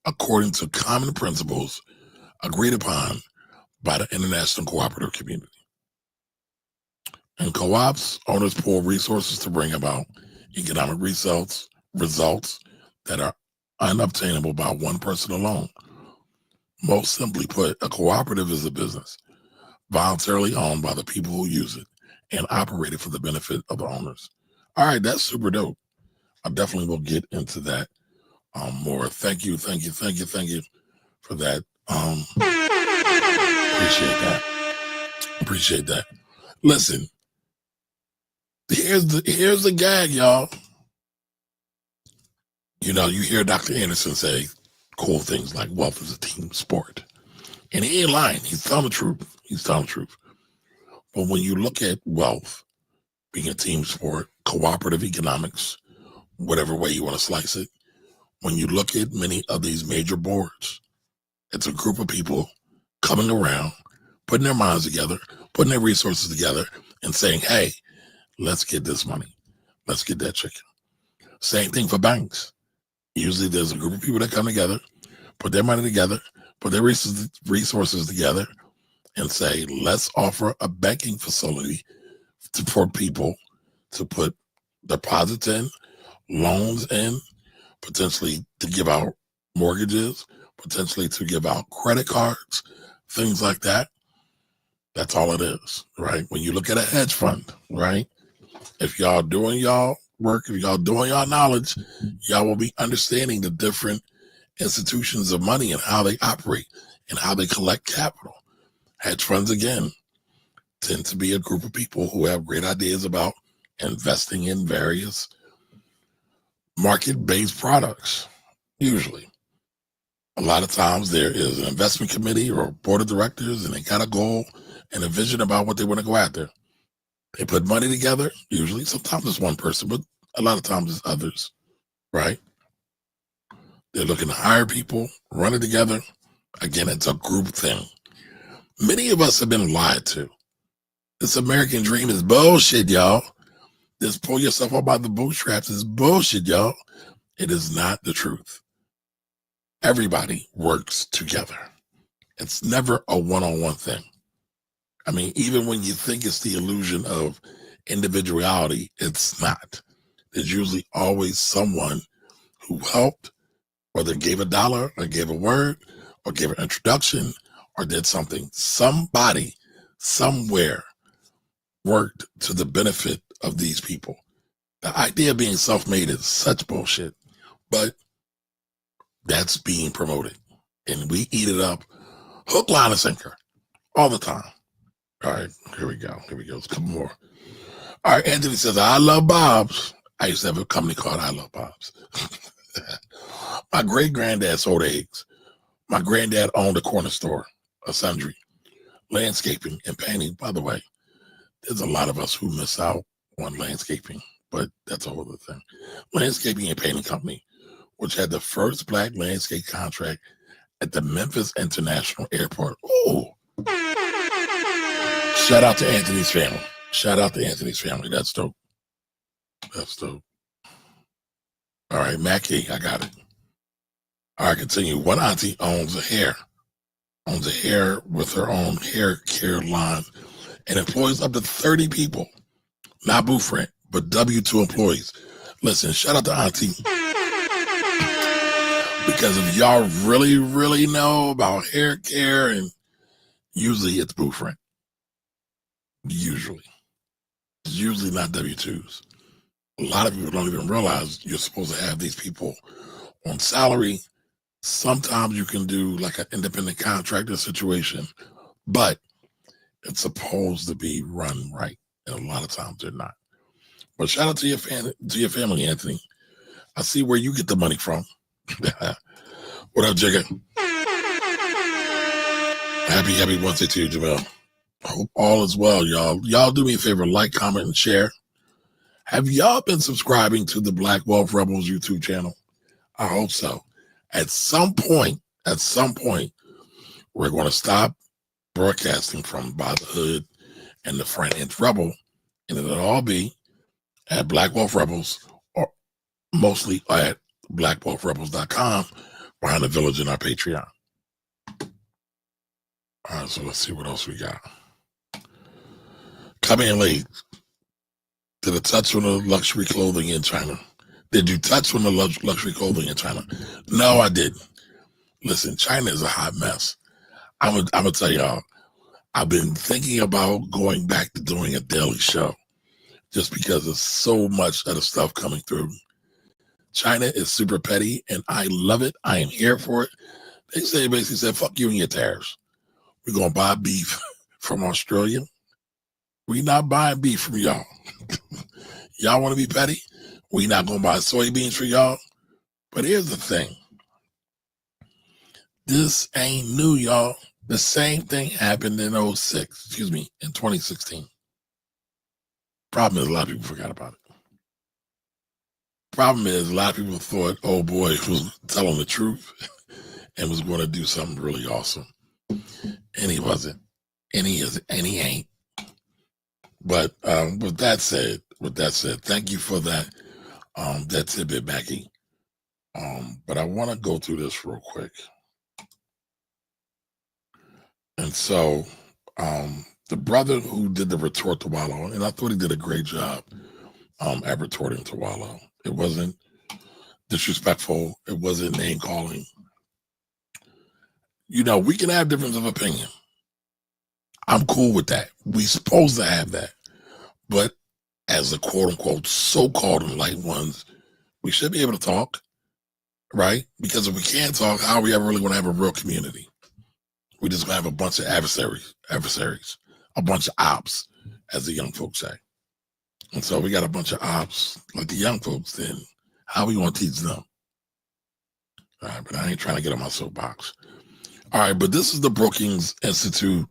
according to common principles agreed upon by the international cooperative community. In co-ops, owners pool resources to bring about economic results that are unobtainable by one person alone. Most simply put, a cooperative is a business voluntarily owned by the people who use it and operated for the benefit of the owners. All right, that's super dope. I definitely will get into that more. Thank you for that. Appreciate that. Listen, here's the gag, y'all. You know, you hear Dr. Anderson say cool things like wealth is a team sport. And he ain't lying. He's telling the truth. But when you look at wealth being a team sport, cooperative economics, whatever way you want to slice it, when you look at many of these major boards, it's a group of people coming around, putting their minds together, putting their resources together, and saying, hey, let's get this money. Let's get that chicken. Same thing for banks. Usually there's a group of people that come together, put their money together, put their resources together, and say, let's offer a banking facility for people to put deposits in, loans in, potentially to give out mortgages, potentially to give out credit cards, things like that. That's all it is, right? When you look at a hedge fund, right? If y'all doing y'all work, if y'all doing y'all knowledge, y'all will be understanding the different institutions of money and how they operate and how they collect capital. Hedge funds, again, tend to be a group of people who have great ideas about investing in various market-based products, usually. A lot of times there is an investment committee or a board of directors, and they got a goal and a vision about what they want to go after. They put money together, usually. Sometimes it's one person, but a lot of times it's others, right? They're looking to hire people, run it together. Again, it's a group thing. Many of us have been lied to. This American dream is bullshit, y'all. This pull yourself up by the bootstraps is bullshit, y'all. It is not the truth. Everybody works together. It's never a one-on-one thing. I mean, even when you think it's the illusion of individuality, it's not. There's usually always someone who helped, whether gave $1 or gave a word or gave an introduction or did something. Somebody, somewhere worked to the benefit of these people. The idea of being self-made is such bullshit, but that's being promoted. And we eat it up hook, line, and sinker all the time. All right, here we go. Let's come more. All right, Anthony says, I love Bob's. I used to have a company called I Love Bob's. My great-granddad sold eggs. My granddad owned a corner store, a sundry, landscaping, and painting. By the way, there's a lot of us who miss out on landscaping, but that's a whole other thing. Landscaping and painting company, which had the first black landscape contract at the Memphis International Airport. Ooh. Shout out to Anthony's family. That's dope. All right, Mackie, I got it. All right, continue. One auntie owns a hair with her own hair care line and employs up to 30 people. Not booth rent, but W-2 employees. Listen, shout out to auntie. Because if y'all really, really know about hair care, and usually it's booth rent. Usually. It's usually not W-2s. A lot of people don't even realize you're supposed to have these people on salary. Sometimes you can do like an independent contractor situation, but it's supposed to be run right. And a lot of times they're not. But shout out to your family, Anthony. I see where you get the money from. What up, Jigga? Happy Wednesday to you, Jamel. Hope all is well, y'all. Y'all do me a favor, like, comment, and share. Have y'all been subscribing to the Black Wealth Rebels YouTube channel? I hope so. At some point, we're going to stop broadcasting from By the Hood and the Front End Rebel, and it'll all be at Black Wealth Rebels, or mostly at blackwealthrebels.com, behind the village in our Patreon. All right, so let's see what else we got. Coming in late to the touch on the luxury clothing in China. Did you touch on the luxury clothing in China? No, I didn't. Listen, China is a hot mess. I'm gonna tell y'all, I've been thinking about going back to doing a daily show just because there's so much other stuff coming through. China is super petty, and I love it. I am here for it. They basically said, fuck you and your tariffs. We're going to buy beef from Australia. We're not buying beef from y'all. Y'all want to be petty? We're not going to buy soybeans for y'all. But here's the thing. This ain't new, y'all. The same thing happened in 2016. Problem is, a lot of people forgot about it. Problem is, a lot of people thought, oh boy, was telling the truth and was going to do something really awesome. And he wasn't. And he isn't. And he ain't. But with that said, thank you for that tidbit, Becky. But I want to go through this real quick. And so the brother who did the retort to Wallo, and I thought he did a great job at retorting to Wallo. It wasn't disrespectful. It wasn't name calling. You know, we can have difference of opinion. I'm cool with that. We supposed to have that. But as the quote unquote so-called enlightened ones, we should be able to talk, right? Because if we can't talk, how are we ever really going to have a real community? We're just going to have a bunch of adversaries, a bunch of ops, as the young folks say. And so we got a bunch of ops like the young folks, then how we going to teach them? All right, but I ain't trying to get on my soapbox. All right, but this is the Brookings Institute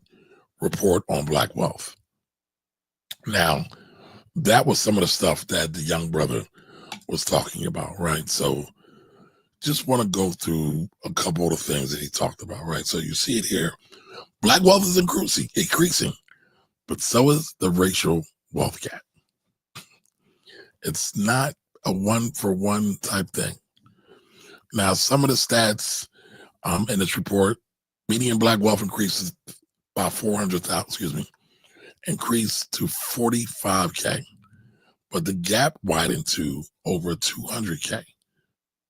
report on Black wealth. Now, that was some of the stuff that the young brother was talking about, right? So just want to go through a couple of the things that he talked about, right? So you see it here. Black wealth is increasing, but so is the racial wealth gap. It's not a one-for-one type thing. Now, some of the stats in this report, median Black wealth increases by 400,000, increased to 45K, but the gap widened to over 200K.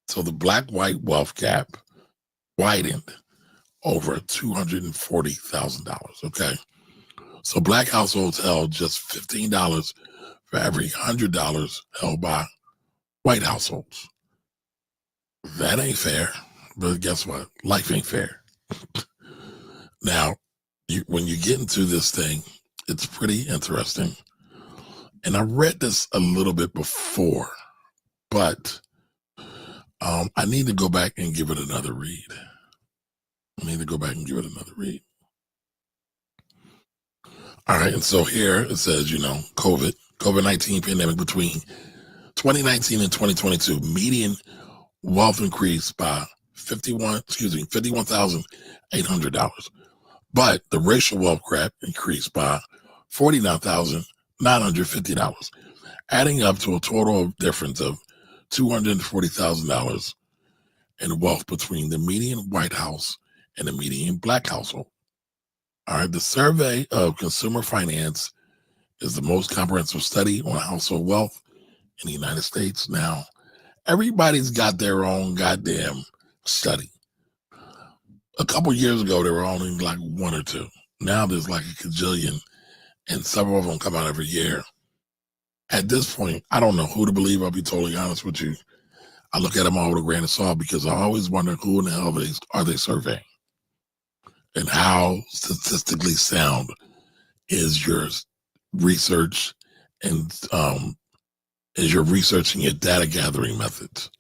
So the Black-white wealth gap widened over $240,000, okay? So Black households held just $15 for every $100 held by white households. That ain't fair, but guess what? Life ain't fair. Now, when you get into this thing, it's pretty interesting. And I read this a little bit before, but I need to go back and give it another read. All right, and so here it says, COVID-19 pandemic between 2019 and 2022, median wealth increased by $51,800. But the racial wealth gap increased by $49,950, adding up to a total difference of $240,000 in wealth between the median white house and the median Black household. All right, the survey of consumer finance is the most comprehensive study on household wealth in the United States. Now, everybody's got their own goddamn study. A couple years ago, there were only like one or two. Now there's like a cajillion, and several of them come out every year. At this point, I don't know who to believe. I'll be totally honest with you. I look at them all with a grain of salt because I always wonder who in the hell are they surveying, and how statistically sound is your research, and is your research and your data gathering methods.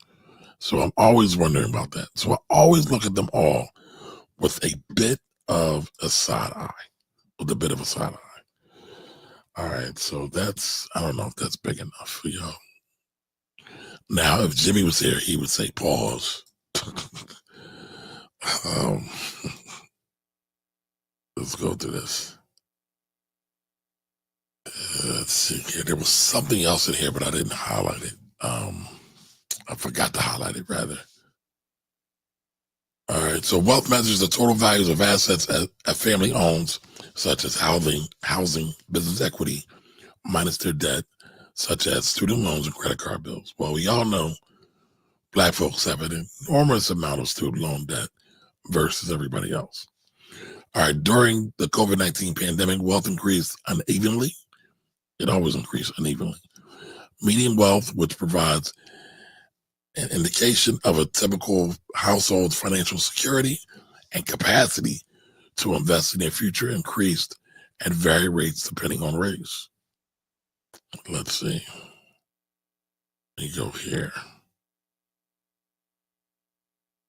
So I'm always wondering about that. So I always look at them all with a bit of a side eye. All right, so I don't know if that's big enough for y'all. Now, if Jimmy was here, he would say pause. Let's go through this. Let's see here. There was something else in here, but I didn't highlight it. I forgot to highlight it, rather. All right, so wealth measures the total values of assets a family owns, such as housing, business equity, minus their debt. such as student loans and credit card bills. Well, we all know Black folks have an enormous amount of student loan debt versus everybody else. All right, during the COVID-19 pandemic, wealth increased unevenly. It always increased unevenly. Median wealth, which provides an indication of a typical household's financial security and capacity to invest in their future, increased at varied rates depending on race. Let's see. Let me go here.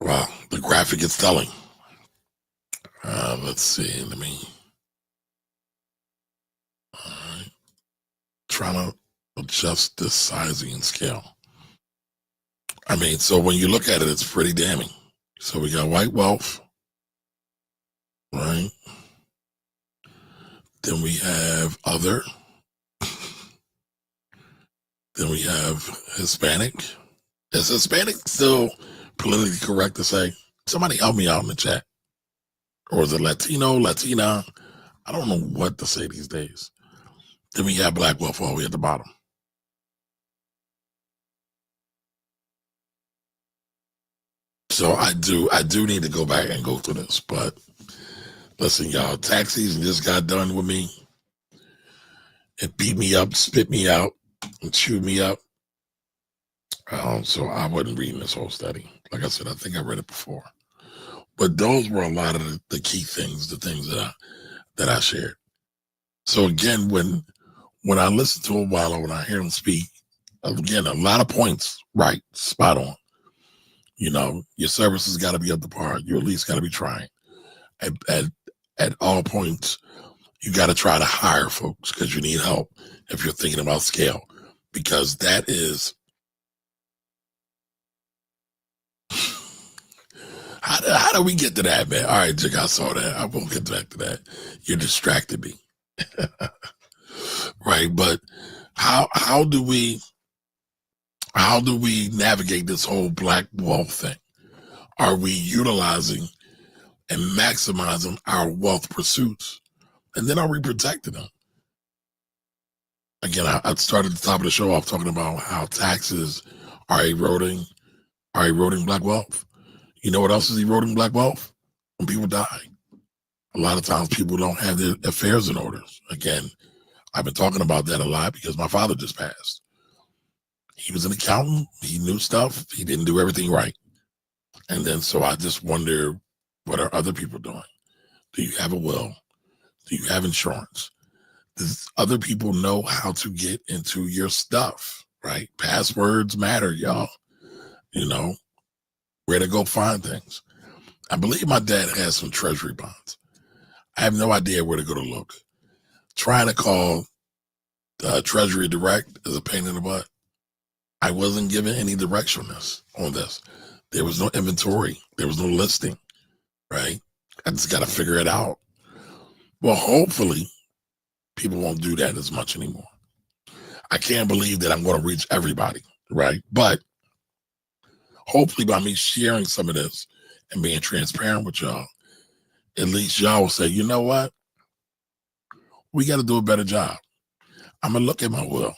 Wow, the graphic is telling. Let's see. All right. Trying to adjust this sizing and scale. I mean, so when you look at it, it's pretty damning. So we got white wealth, right? Then we have other. Then we have Hispanic. Is Hispanic still politically correct to say? Somebody help me out in the chat. Or is it Latino, Latina? I don't know what to say these days. Then we have black wealth all the way at the bottom. So I do need to go back and go through this. But listen, y'all, tax season just got done with me. It beat me up, spit me out, and chewed me up. So I wasn't reading this whole study. Like I said, I think I read it before. But those were a lot of the key things, the things that I shared. So again, when I listen to a Wallo, when I hear him speak, again, a lot of points, right, spot on. You know, your service has got to be up to par. You at least got to be trying. At all points, you got to try to hire folks because you need help if you're thinking about scale. Because that is, how do we get to that, man? All right, Jig, I saw that. I won't get back to that. You distracted me. Right, but how do we navigate this whole black wealth thing? Are we utilizing and maximizing our wealth pursuits? And then are we protecting them? Again, I started at the top of the show off talking about how taxes are eroding black wealth. You know what else is eroding black wealth? When people die. A lot of times people don't have their affairs in order. Again, I've been talking about that a lot because my father just passed. He was an accountant. He knew stuff. He didn't do everything right. And then so I just wonder, what are other people doing? Do you have a will? Do you have insurance? Does other people know how to get into your stuff, right? Passwords matter, y'all. You know, where to go find things. I believe my dad has some treasury bonds. I have no idea where to go to look. Trying to call Treasury Direct is a pain in the butt. I wasn't given any direction on this. There was no inventory. There was no listing, right? I just got to figure it out. Well, hopefully, people won't do that as much anymore. I can't believe that I'm going to reach everybody, right? But hopefully by me sharing some of this and being transparent with y'all, at least y'all will say, you know what? We got to do a better job. I'm going to look at my will.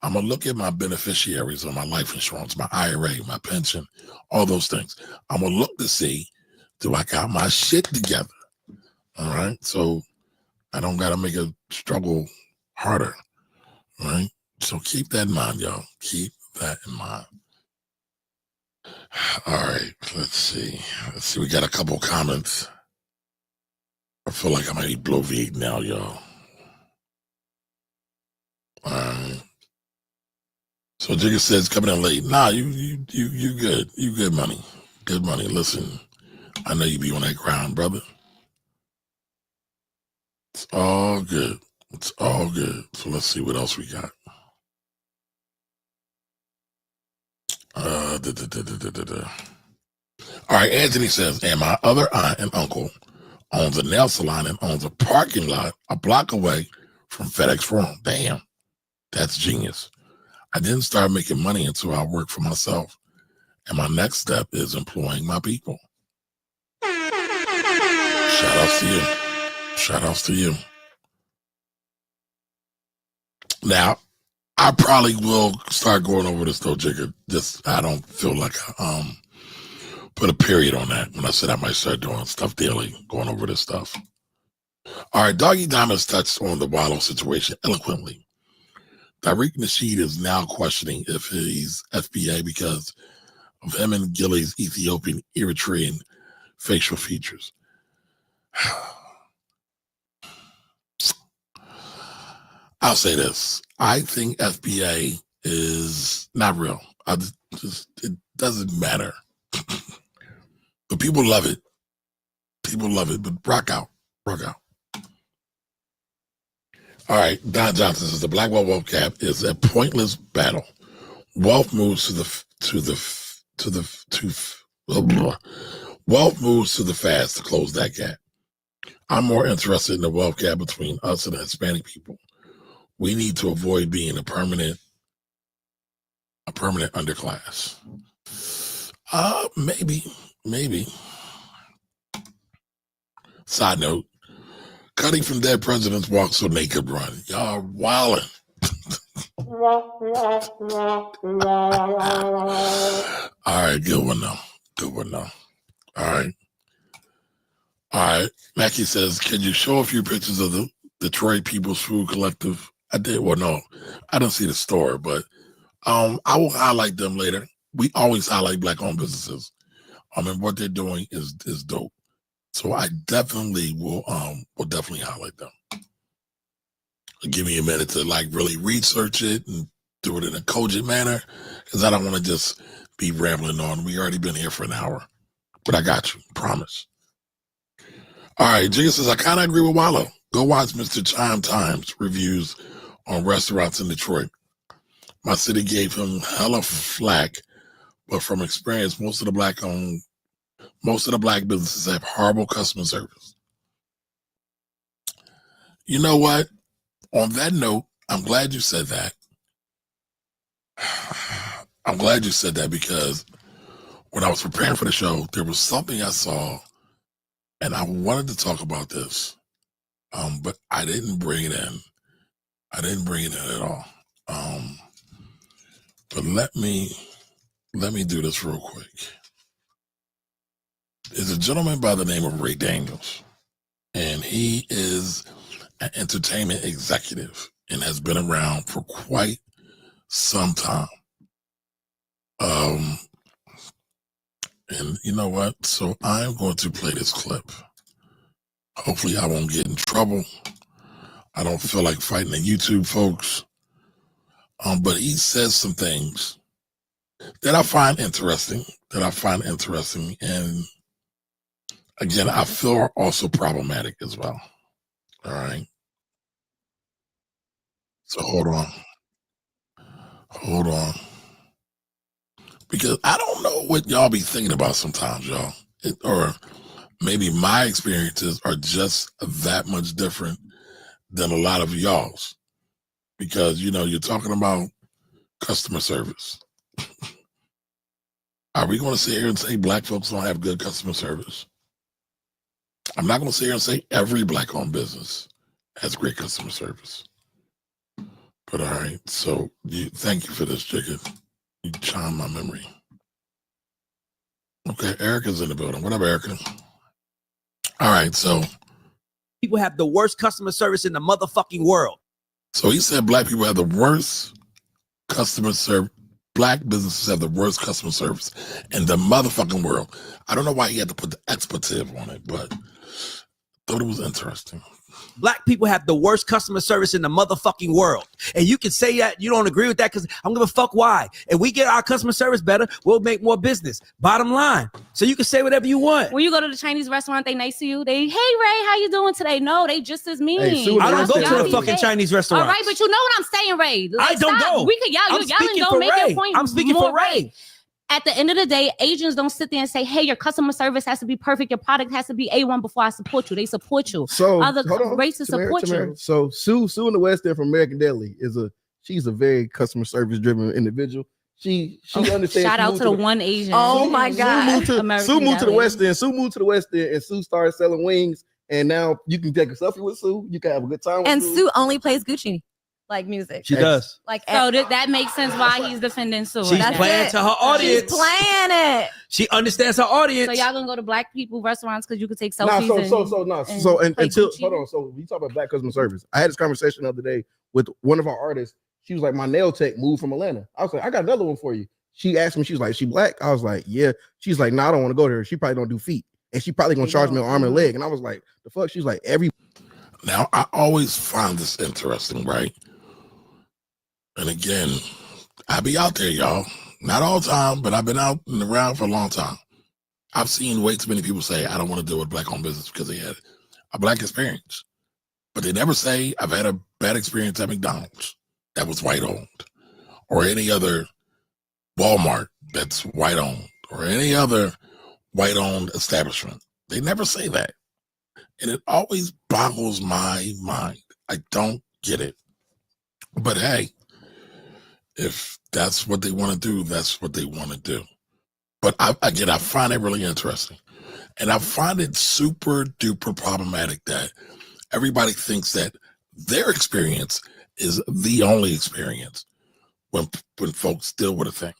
I'm going to look at my beneficiaries on my life insurance, my IRA, my pension, all those things. I'm going to look to see, do I got my shit together? All right. So I don't got to make a struggle harder. Right. So keep that in mind, y'all. Keep that in mind. All right. Let's see. We got a couple comments. I feel like I might be bloviating now, y'all. All right. So Jigga says coming in late. Nah, you good. You good money. Good money. Listen, I know you be on that ground, brother. It's all good. It's all good. So let's see what else we got. All right, Anthony says, and my other aunt and uncle owns a nail salon and owns a parking lot a block away from FedEx Forum. Damn, that's genius. I didn't start making money until I work for myself. And my next step is employing my people. Shout outs to you. Shout outs to you. Now, I probably will start going over this though, Jigga. Just I don't feel like I put a period on that when I said I might start doing stuff daily, going over this stuff. All right, Doggy Diamonds touched on the Wallo situation eloquently. Tariq Nasheed is now questioning if he's FBA because of him and Gilly's Ethiopian Eritrean facial features. I'll say this. I think FBA is not real. It doesn't matter. But people love it. People love it. But rock out. Rock out. All right. Don Johnson says the Black Wealth Gap is a pointless battle. Wealth moves wealth moves to the fast to close that gap. I'm more interested in the wealth gap between us and the Hispanic people. We need to avoid being a permanent underclass. Maybe. Side note, cutting from dead presidents walk so they could run. Y'all wildin'. All right, good one though. All right. Mackie says, can you show a few pictures of the Detroit People's Food Collective? I did. Well, no, I didn't see the store, but I will highlight them later. We always highlight Black-owned businesses. And what they're doing is dope. So I definitely will definitely highlight them. Give me a minute to like really research it and do it in a cogent manner, because I don't want to just be rambling on. We already been here for an hour, but I got you, promise. All right, Jigga says, I kind of agree with Wallo. Go watch Mr. Chime Times reviews on restaurants in Detroit. My city gave him hella flack, but from experience, most of the Black businesses have horrible customer service. You know what? On that note, I'm glad you said that. I'm glad you said that, because when I was preparing for the show, there was something I saw, and I wanted to talk about this, but I didn't bring it in. I didn't bring it in at all. But let me do this real quick. There's a gentleman by the name of Ray Daniels, and he is an entertainment executive and has been around for quite some time. And you know what? So I'm going to play this clip. Hopefully I won't get in trouble. I don't feel like fighting the YouTube folks. But he says some things that I find interesting, and again, I feel are also problematic as well. All right. So hold on. Because I don't know what y'all be thinking about sometimes, y'all. Or maybe my experiences are just that much different than a lot of y'all's. Because, you're talking about customer service. Are we going to sit here and say Black folks don't have good customer service? I'm not going to sit here and say every Black-owned business has great customer service. But all right, so thank you for this, Jacob. You chime my memory. Okay, Erica's in the building. What up, Erica? All right, so people have the worst customer service in the motherfucking world. So he said Black people have the worst customer service. Black businesses have the worst customer service in the motherfucking world. I don't know why he had to put the expletive on it, but thought it was interesting. Black people have the worst customer service in the motherfucking world. And you can say that you don't agree with that, because I don't give a fuck why. If we get our customer service better, we'll make more business. Bottom line. So you can say whatever you want. When you go to the Chinese restaurant, they nice to you. They, hey, Ray, how you doing today? No, they just as mean. Hey, I don't go to the fucking Chinese restaurant. All right, but you know what I'm saying, Ray. I don't go. We could yell. You're yelling. Don't make your point. I'm speaking for Ray. At the end of the day, agents don't sit there and say, hey, your customer service has to be perfect. Your product has to be A1 before I support you. They support you. So other races support you. So Sue in the West End from American Deli she's a very customer service driven individual. She understands. Shout out to the one Asian. Oh my God. Sue moved to the West End. And Sue started selling wings. And now you can take a selfie with Sue. You can have a good time with and Sue. Sue only plays Gucci. like music. She does. Like So that makes sense why he's defending Sue. She's That's playing it. to her audience. She's playing it. She understands her audience. So y'all gonna go to black people restaurants because you could take Nah, selfies. until hold on. So we talk about black customer service. I had this conversation the other day with one of our artists. She was like, my nail tech moved from Atlanta. I was like, I got another one for you. She asked me, she was like, she black? I was like, yeah. She's like, no, I don't want to go there. She probably don't do feet. And she probably gonna charge me an arm and a leg. And I was like, the fuck? She's like, Now, I always find this interesting, right? And again, I be out there, y'all. Not all the time, but I've been out and around for a long time. I've seen way too many people say, I don't want to deal with black-owned business because they had a black experience. But they never say, I've had a bad experience at McDonald's that was white-owned, or any other Walmart that's white-owned, or any other white-owned establishment. They never say that. And it always boggles my mind. I don't get it. But hey, if that's what they want to do, that's what they want to do. But I find it really interesting. And I find it super duper problematic that everybody thinks that their experience is the only experience when folks deal with a thing.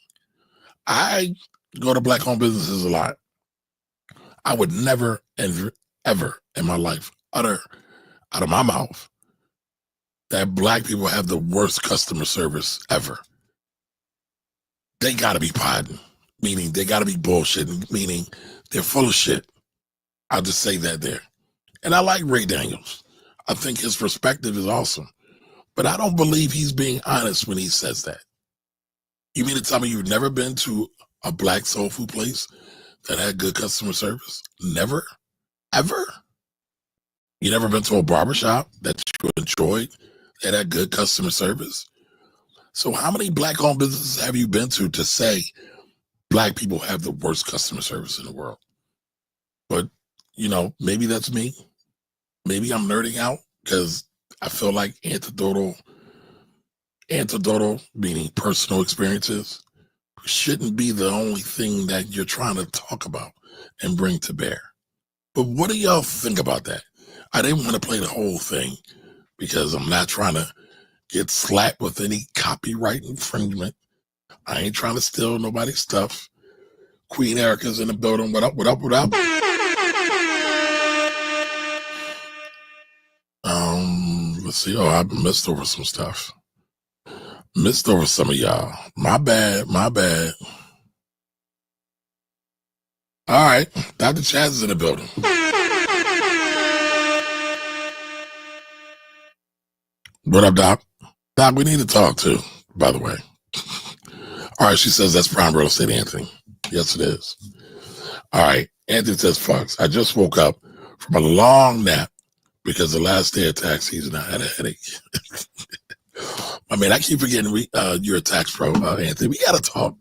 I go to black-owned businesses a lot. I would never, ever in my life utter out of my mouth that black people have the worst customer service ever. They gotta be potting, meaning they gotta be bullshitting, meaning they're full of shit. I'll just say that there. And I like Ray Daniels. I think his perspective is awesome. But I don't believe he's being honest when he says that. You mean to tell me you've never been to a black soul food place that had good customer service? Never? Ever? You never been to a barbershop that you enjoyed that had good customer service? So how many black-owned businesses have you been to say black people have the worst customer service in the world? But, you know, maybe that's me. Maybe I'm nerding out because I feel like anecdotal, meaning personal experiences, shouldn't be the only thing that you're trying to talk about and bring to bear. But what do y'all think about that? I didn't want to play the whole thing because I'm not trying to get slapped with any copyright infringement. I ain't trying to steal nobody's stuff. Queen Erica's in the building. What up, what up, what up? Let's see. Oh, I missed over some stuff. Missed over some of y'all. My bad, my bad. All right. Dr. Chaz is in the building. What up, Doc? Doc, we need to talk too, by the way. All right, she says that's prime real estate, Anthony. Yes, it is. All right. Anthony says, Fox, I just woke up from a long nap because the last day of tax season I had a headache. I mean, I keep forgetting you're a tax pro, Anthony. We gotta talk.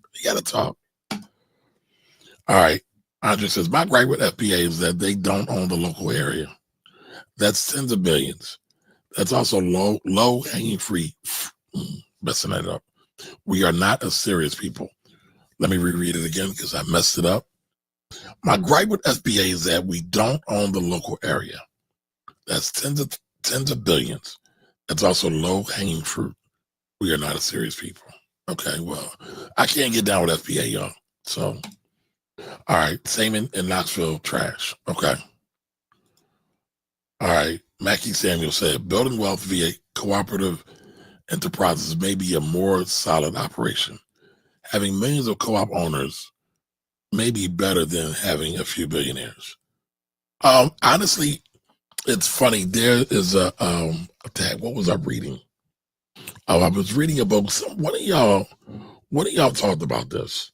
All right. Andre says, my gripe with FBA is that they don't own the local area. That's tens of billions. That's also low hanging fruit. Messing that up. We are not a serious people. Let me reread it again because I messed it up. My gripe with FBA is that we don't own the local area. That's tens of billions. That's also low hanging fruit. We are not a serious people. Okay, well, I can't get down with FBA, y'all. So, all right, same in Knoxville, trash. Okay. All right, Mackie Samuel said, building wealth via cooperative enterprises may be a more solid operation. Having millions of co-op owners may be better than having a few billionaires. Honestly, it's funny. There is a tag. What was I reading? Oh, I was reading a book. One of y'all talked about this.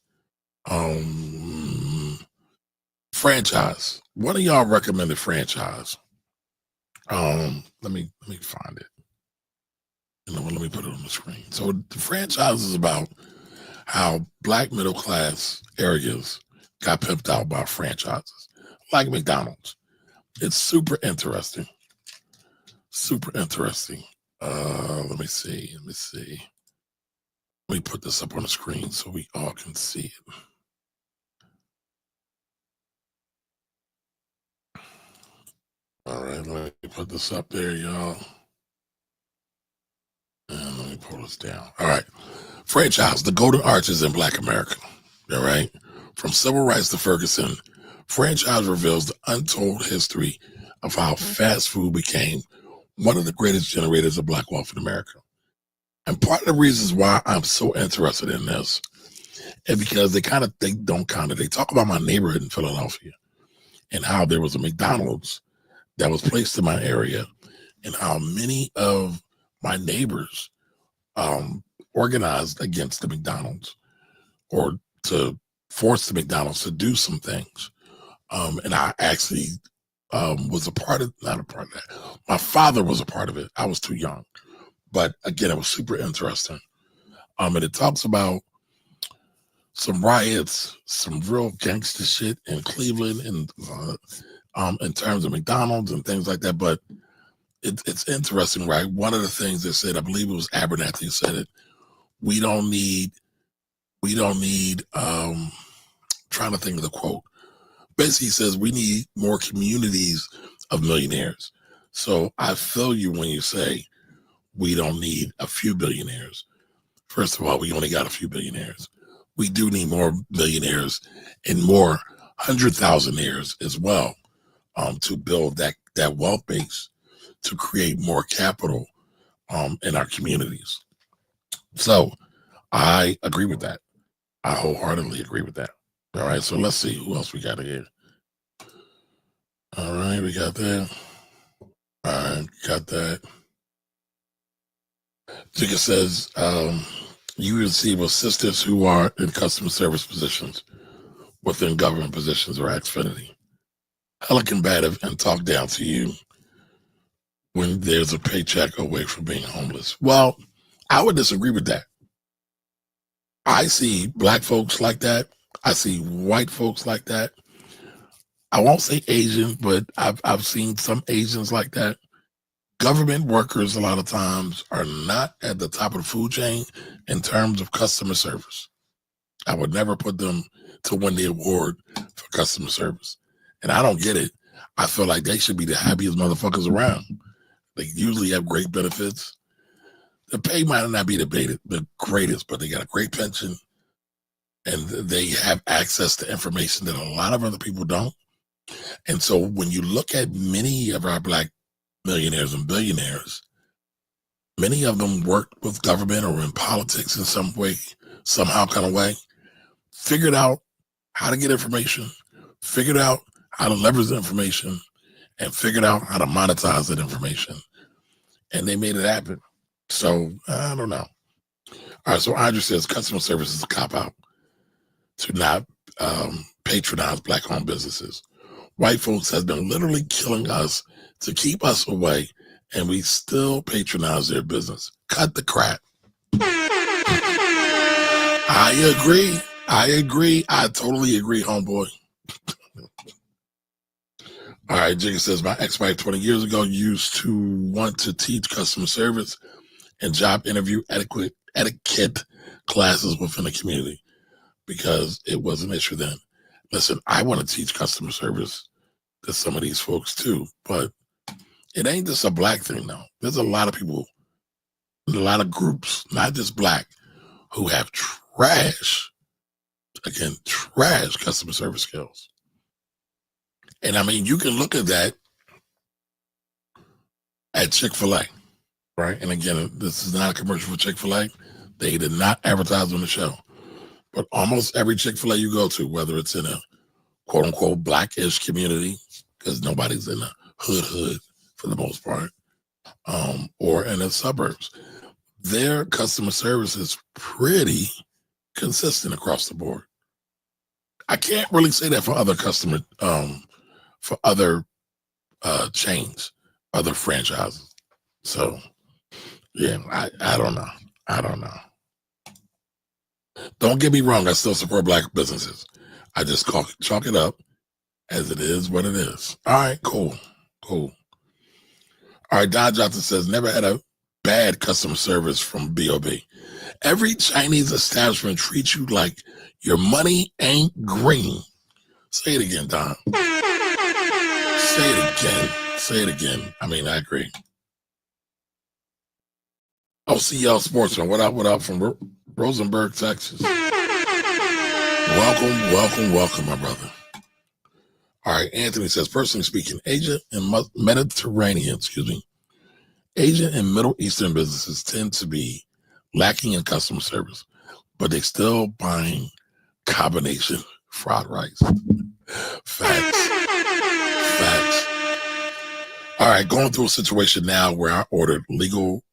Franchise. One of y'all recommended franchise. Let me find it. You know, let me put it on the screen. So the franchise is about how black middle class areas got pimped out by franchises, like McDonald's. It's super interesting. Super interesting. Let me see. Let me put this up on the screen so we all can see it. All right, let me put this up there, y'all. pull this down. All right. Franchise, the golden arches in Black America. All right. From civil rights to Ferguson, franchise reveals the untold history of how fast food became one of the greatest generators of Black wealth in America. And part of the reasons why I'm so interested in this is because they talk about my neighborhood in Philadelphia and how there was a McDonald's that was placed in my area and how many of my neighbors organized against the McDonald's or to force the McDonald's to do some things. And I actually was not a part of that. My father was a part of it. I was too young. But again, it was super interesting. And it talks about some riots, some real gangster shit in Cleveland and in terms of McDonald's and things like that. But it's interesting, right? One of the things they said, I believe it was Abernathy said it, we don't need trying to think of the quote. Basically, he says we need more communities of millionaires. So I feel you when you say we don't need a few billionaires. First of all, we only got a few billionaires. We do need more millionaires and more 100,000aires as well to build that wealth base to create more capital in our communities. So I agree with that. I wholeheartedly agree with that. All right, so let's see who else we got here. All right, we got that. All right, got that. Jigga says, you receive assistants who are in customer service positions within government positions or Xfinity. Hella combative and talk down to you when there's a paycheck away from being homeless. Well, I would disagree with that. I see Black folks like that. I see white folks like that. I won't say Asian, but I've seen some Asians like that. Government workers a lot of times are not at the top of the food chain in terms of customer service. I would never put them to win the award for customer service. And I don't get it. I feel like they should be the happiest motherfuckers around. They usually have great benefits. The pay might not be the greatest, but they got a great pension and they have access to information that a lot of other people don't. And so when you look at many of our Black millionaires and billionaires, many of them worked with government or in politics in some way, somehow kind of way, figured out how to get information, figured out how to leverage the information, and figured out how to monetize that information. And they made it happen. So I don't know. All right, so Andrew says customer service is a cop-out to not patronize Black-owned businesses. White folks has been literally killing us to keep us away, and we still patronize their business. Cut the crap. I agree. I totally agree, homeboy. All right, Jigga says, my ex-wife 20 years ago used to want to teach customer service and job interview etiquette classes within the community because it was an issue then. Listen, I want to teach customer service to some of these folks too, but it ain't just a Black thing though. There's a lot of people, a lot of groups, not just Black, who have trash customer service skills. And I mean, you can look at that at Chick-fil-A, right? And again, this is not a commercial for Chick-fil-A. They did not advertise on the show. But almost every Chick-fil-A you go to, whether it's in a quote-unquote Blackish community, because nobody's in the hood for the most part, or in the suburbs, their customer service is pretty consistent across the board. I can't really say that for other chains, other franchises. So, yeah, I don't know. Don't get me wrong. I still support Black businesses. I just chalk it up as it is what it is. All right, cool. All right, Don Johnson says, never had a bad customer service from B.O.B. Every Chinese establishment treats you like your money ain't green. Say it again, Don. Say it again. I mean, I agree. OCL Sportsman, what up from Rosenberg, Texas. Welcome, my brother. All right, Anthony says, personally speaking, Asia and Asian and Middle Eastern businesses tend to be lacking in customer service, but they still buying combination fried rice. Facts. All right, going through a situation now where I ordered legal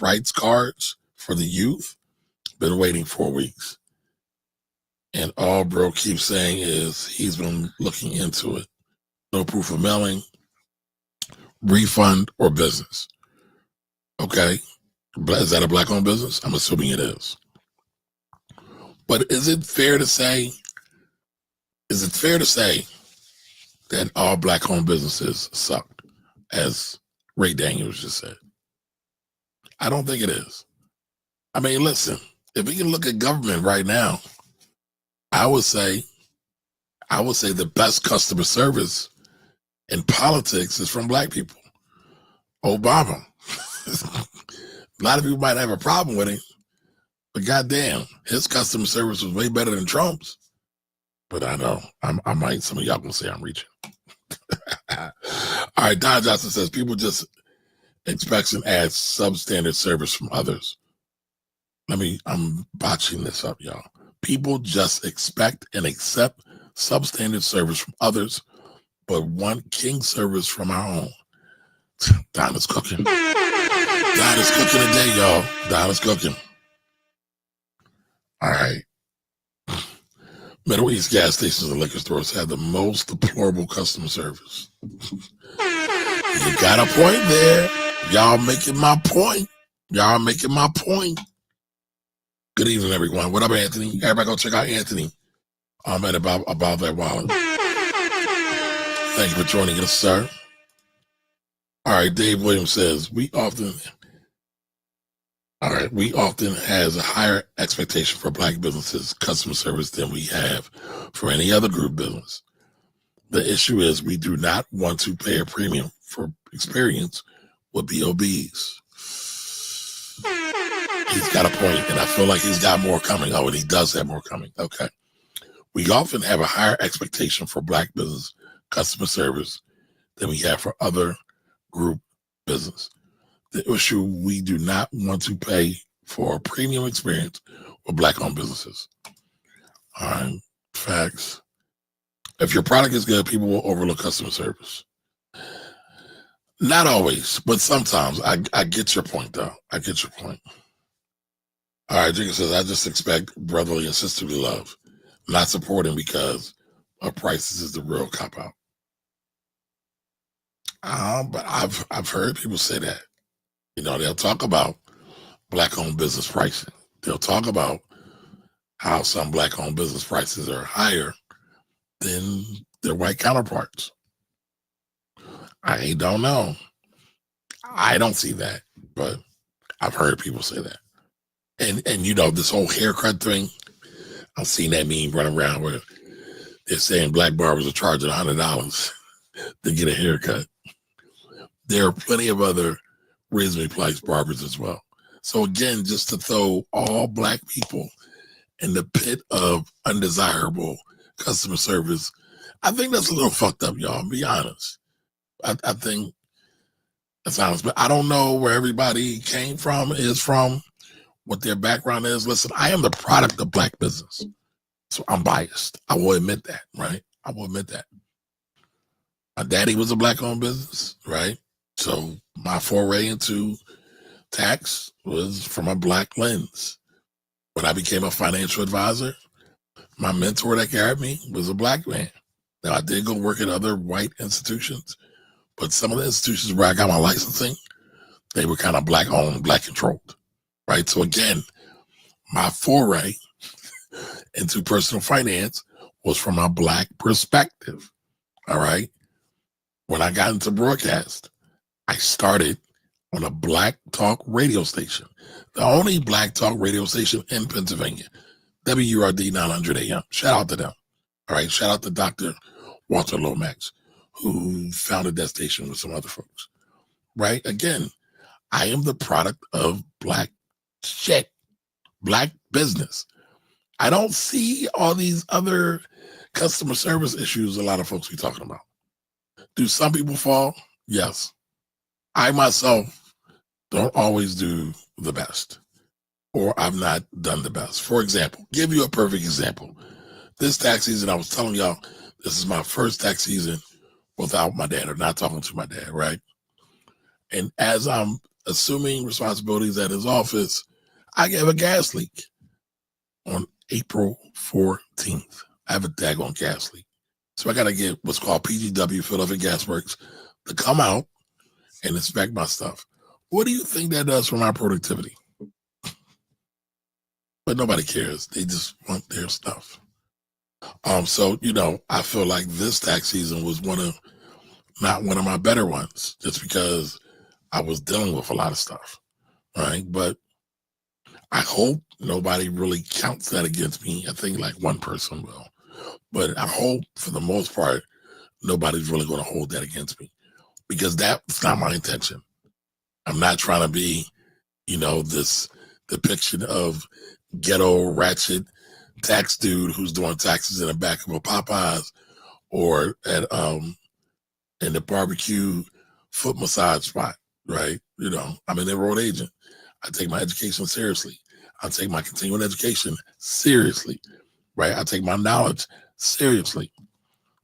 rights cards for the youth. Been waiting 4 weeks. And all bro keeps saying is he's been looking into it. No proof of mailing, refund, or business. Okay. Is that a black-owned business? I'm assuming it is. But is it fair to say that all black-owned businesses suck, as Ray Daniels just said? I don't think it is. I mean, listen, if we can look at government right now, I would say the best customer service in politics is from black people. Obama. A lot of people might have a problem with him, but goddamn, his customer service was way better than Trump's. But I know, I might, some of y'all gonna say I'm reaching. All right, Don Johnson says, people just expect and add substandard service from others. I'm botching this up, y'all. People just expect and accept substandard service from others, but want king service from our own. Don is cooking. Don is cooking today, y'all. Don is cooking. All right. Middle East gas stations and liquor stores have the most deplorable customer service. You got a point there. Y'all making my point. Good evening, everyone. What up, Anthony? Everybody go check out Anthony. I'm at about that Wallo. Thank you for joining us, sir. All right, Dave Williams says, we often has a higher expectation for black businesses customer service than we have for any other group business. The issue is we do not want to pay a premium for experience with BOBs. He's got a point, and I feel like he's got more coming. Oh, and he does have more coming. Okay. We often have a higher expectation for black business customer service than we have for other group business. The issue, we do not want to pay for a premium experience with black-owned businesses. All right, facts. If your product is good, people will overlook customer service. Not always, but sometimes. I get your point, though. I get your point. All right, Jacob says, I just expect brotherly and sisterly love, not supporting because of prices is the real cop-out. But I've heard people say that. You know, they'll talk about black-owned business pricing. They'll talk about how some black-owned business prices are higher than their white counterparts. I don't know. I don't see that, but I've heard people say that. And you know, this whole haircut thing, I've seen that meme running around where they're saying black barbers are charging $100 to get a haircut. There are plenty of other reasonably priced barbers as well. So again, just to throw all black people in the pit of undesirable customer service, I think that's a little fucked up, y'all. I'll be honest. I think that's honest, but I don't know where everybody is from, what their background is. Listen, I am the product of black business, so I'm biased. I will admit that, right? I will admit that. My daddy was a black-owned business, right? So my foray into tax was from a black lens. When I became a financial advisor, my mentor that carried me was a black man. Now, I did go work at other white institutions, but some of the institutions where I got my licensing, they were kind of black-owned, black-controlled, right? So again, my foray into personal finance was from a black perspective, all right? When I got into broadcast, I started on a black talk radio station, the only black talk radio station in Pennsylvania, WURD 900 AM. Shout out to them. All right. Shout out to Dr. Walter Lomax, who founded that station with some other folks. Right. Again, I am the product of black shit, black business. I don't see all these other customer service issues a lot of folks be talking about. Do some people fall? Yes. I myself don't always do the best, or I've not done the best. For example, give you a perfect example. This tax season, I was telling y'all, this is my first tax season without my dad or not talking to my dad, right? And as I'm assuming responsibilities at his office, I have a gas leak on April 14th. I have a daggone gas leak. So I got to get what's called PGW, Philadelphia Gas Works, to come out and inspect my stuff. What do you think that does for my productivity? But nobody cares. They just want their stuff. So, I feel like this tax season was not one of my better ones, just because I was dealing with a lot of stuff, right? But I hope nobody really counts that against me. I think like one person will. But I hope for the most part, nobody's really going to hold that against me, because that's not my intention. I'm not trying to be, this depiction of ghetto ratchet tax dude who's doing taxes in the back of a Popeyes or at in the barbecue foot massage spot, right? I'm an enrolled agent. I take my education seriously. I take my continuing education seriously, right? I take my knowledge seriously.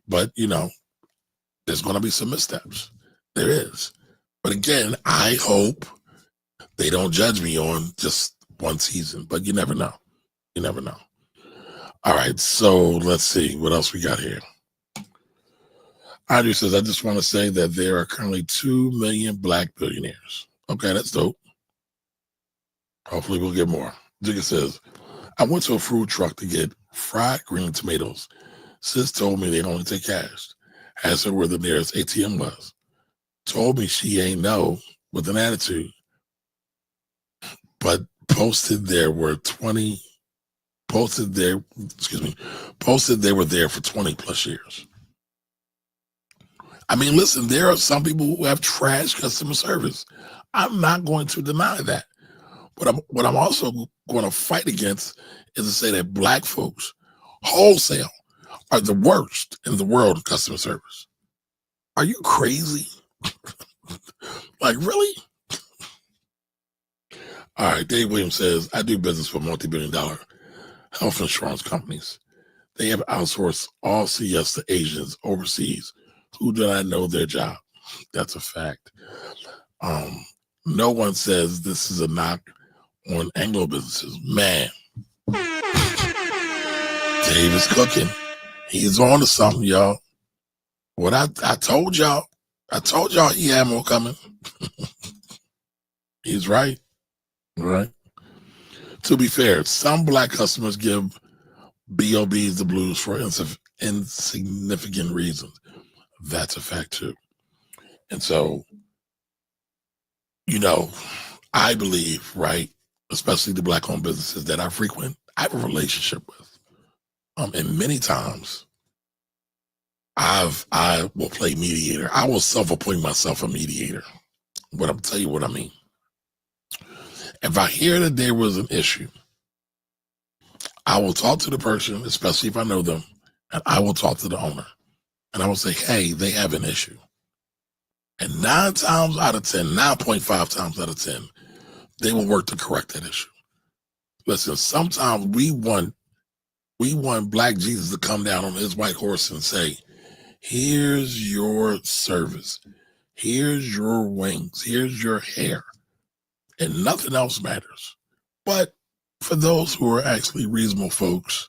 But, there's going to be some missteps. There is. But again, I hope they don't judge me on just one season. But you never know. You never know. All right, so let's see what else we got here. Andrew says, I just want to say that there are currently 2 million black billionaires. Okay, that's dope. Hopefully we'll get more. Jigga says, I went to a food truck to get fried green tomatoes. Sis told me they'd only take cash. Asked her where the nearest ATM was. Told me she ain't know with an attitude. But posted they were there for 20 plus years. I mean, listen, there are some people who have trash customer service. I'm not going to deny that. But what I'm also going to fight against is to say that black folks, wholesale, are the worst in the world of customer service. Are you crazy? Like, really? All right, Dave Williams says, I do business for multi-billion-dollar health insurance companies. They have outsourced all CS to Asians overseas who do not know their job. That's a fact. No one says this is a knock on Anglo businesses. Man, Dave is cooking. He's on to something, y'all. What I told y'all he had more coming. He's right. Right. To be fair, some black customers give BOBs the blues for insignificant reasons. That's a fact too. And so, I believe, right, especially the black-owned businesses that I frequent, I have a relationship with. And many times, I will play mediator. I will self-appoint myself a mediator. But I'll tell you what I mean. If I hear that there was an issue, I will talk to the person, especially if I know them, and I will talk to the owner. And I will say, hey, they have an issue. And 9 times out of 10, 9.5 times out of 10, they will work to correct that issue. Listen, sometimes we want Black Jesus to come down on his white horse and say, here's your service. Here's your wings. Here's your hair. And nothing else matters. But for those who are actually reasonable folks,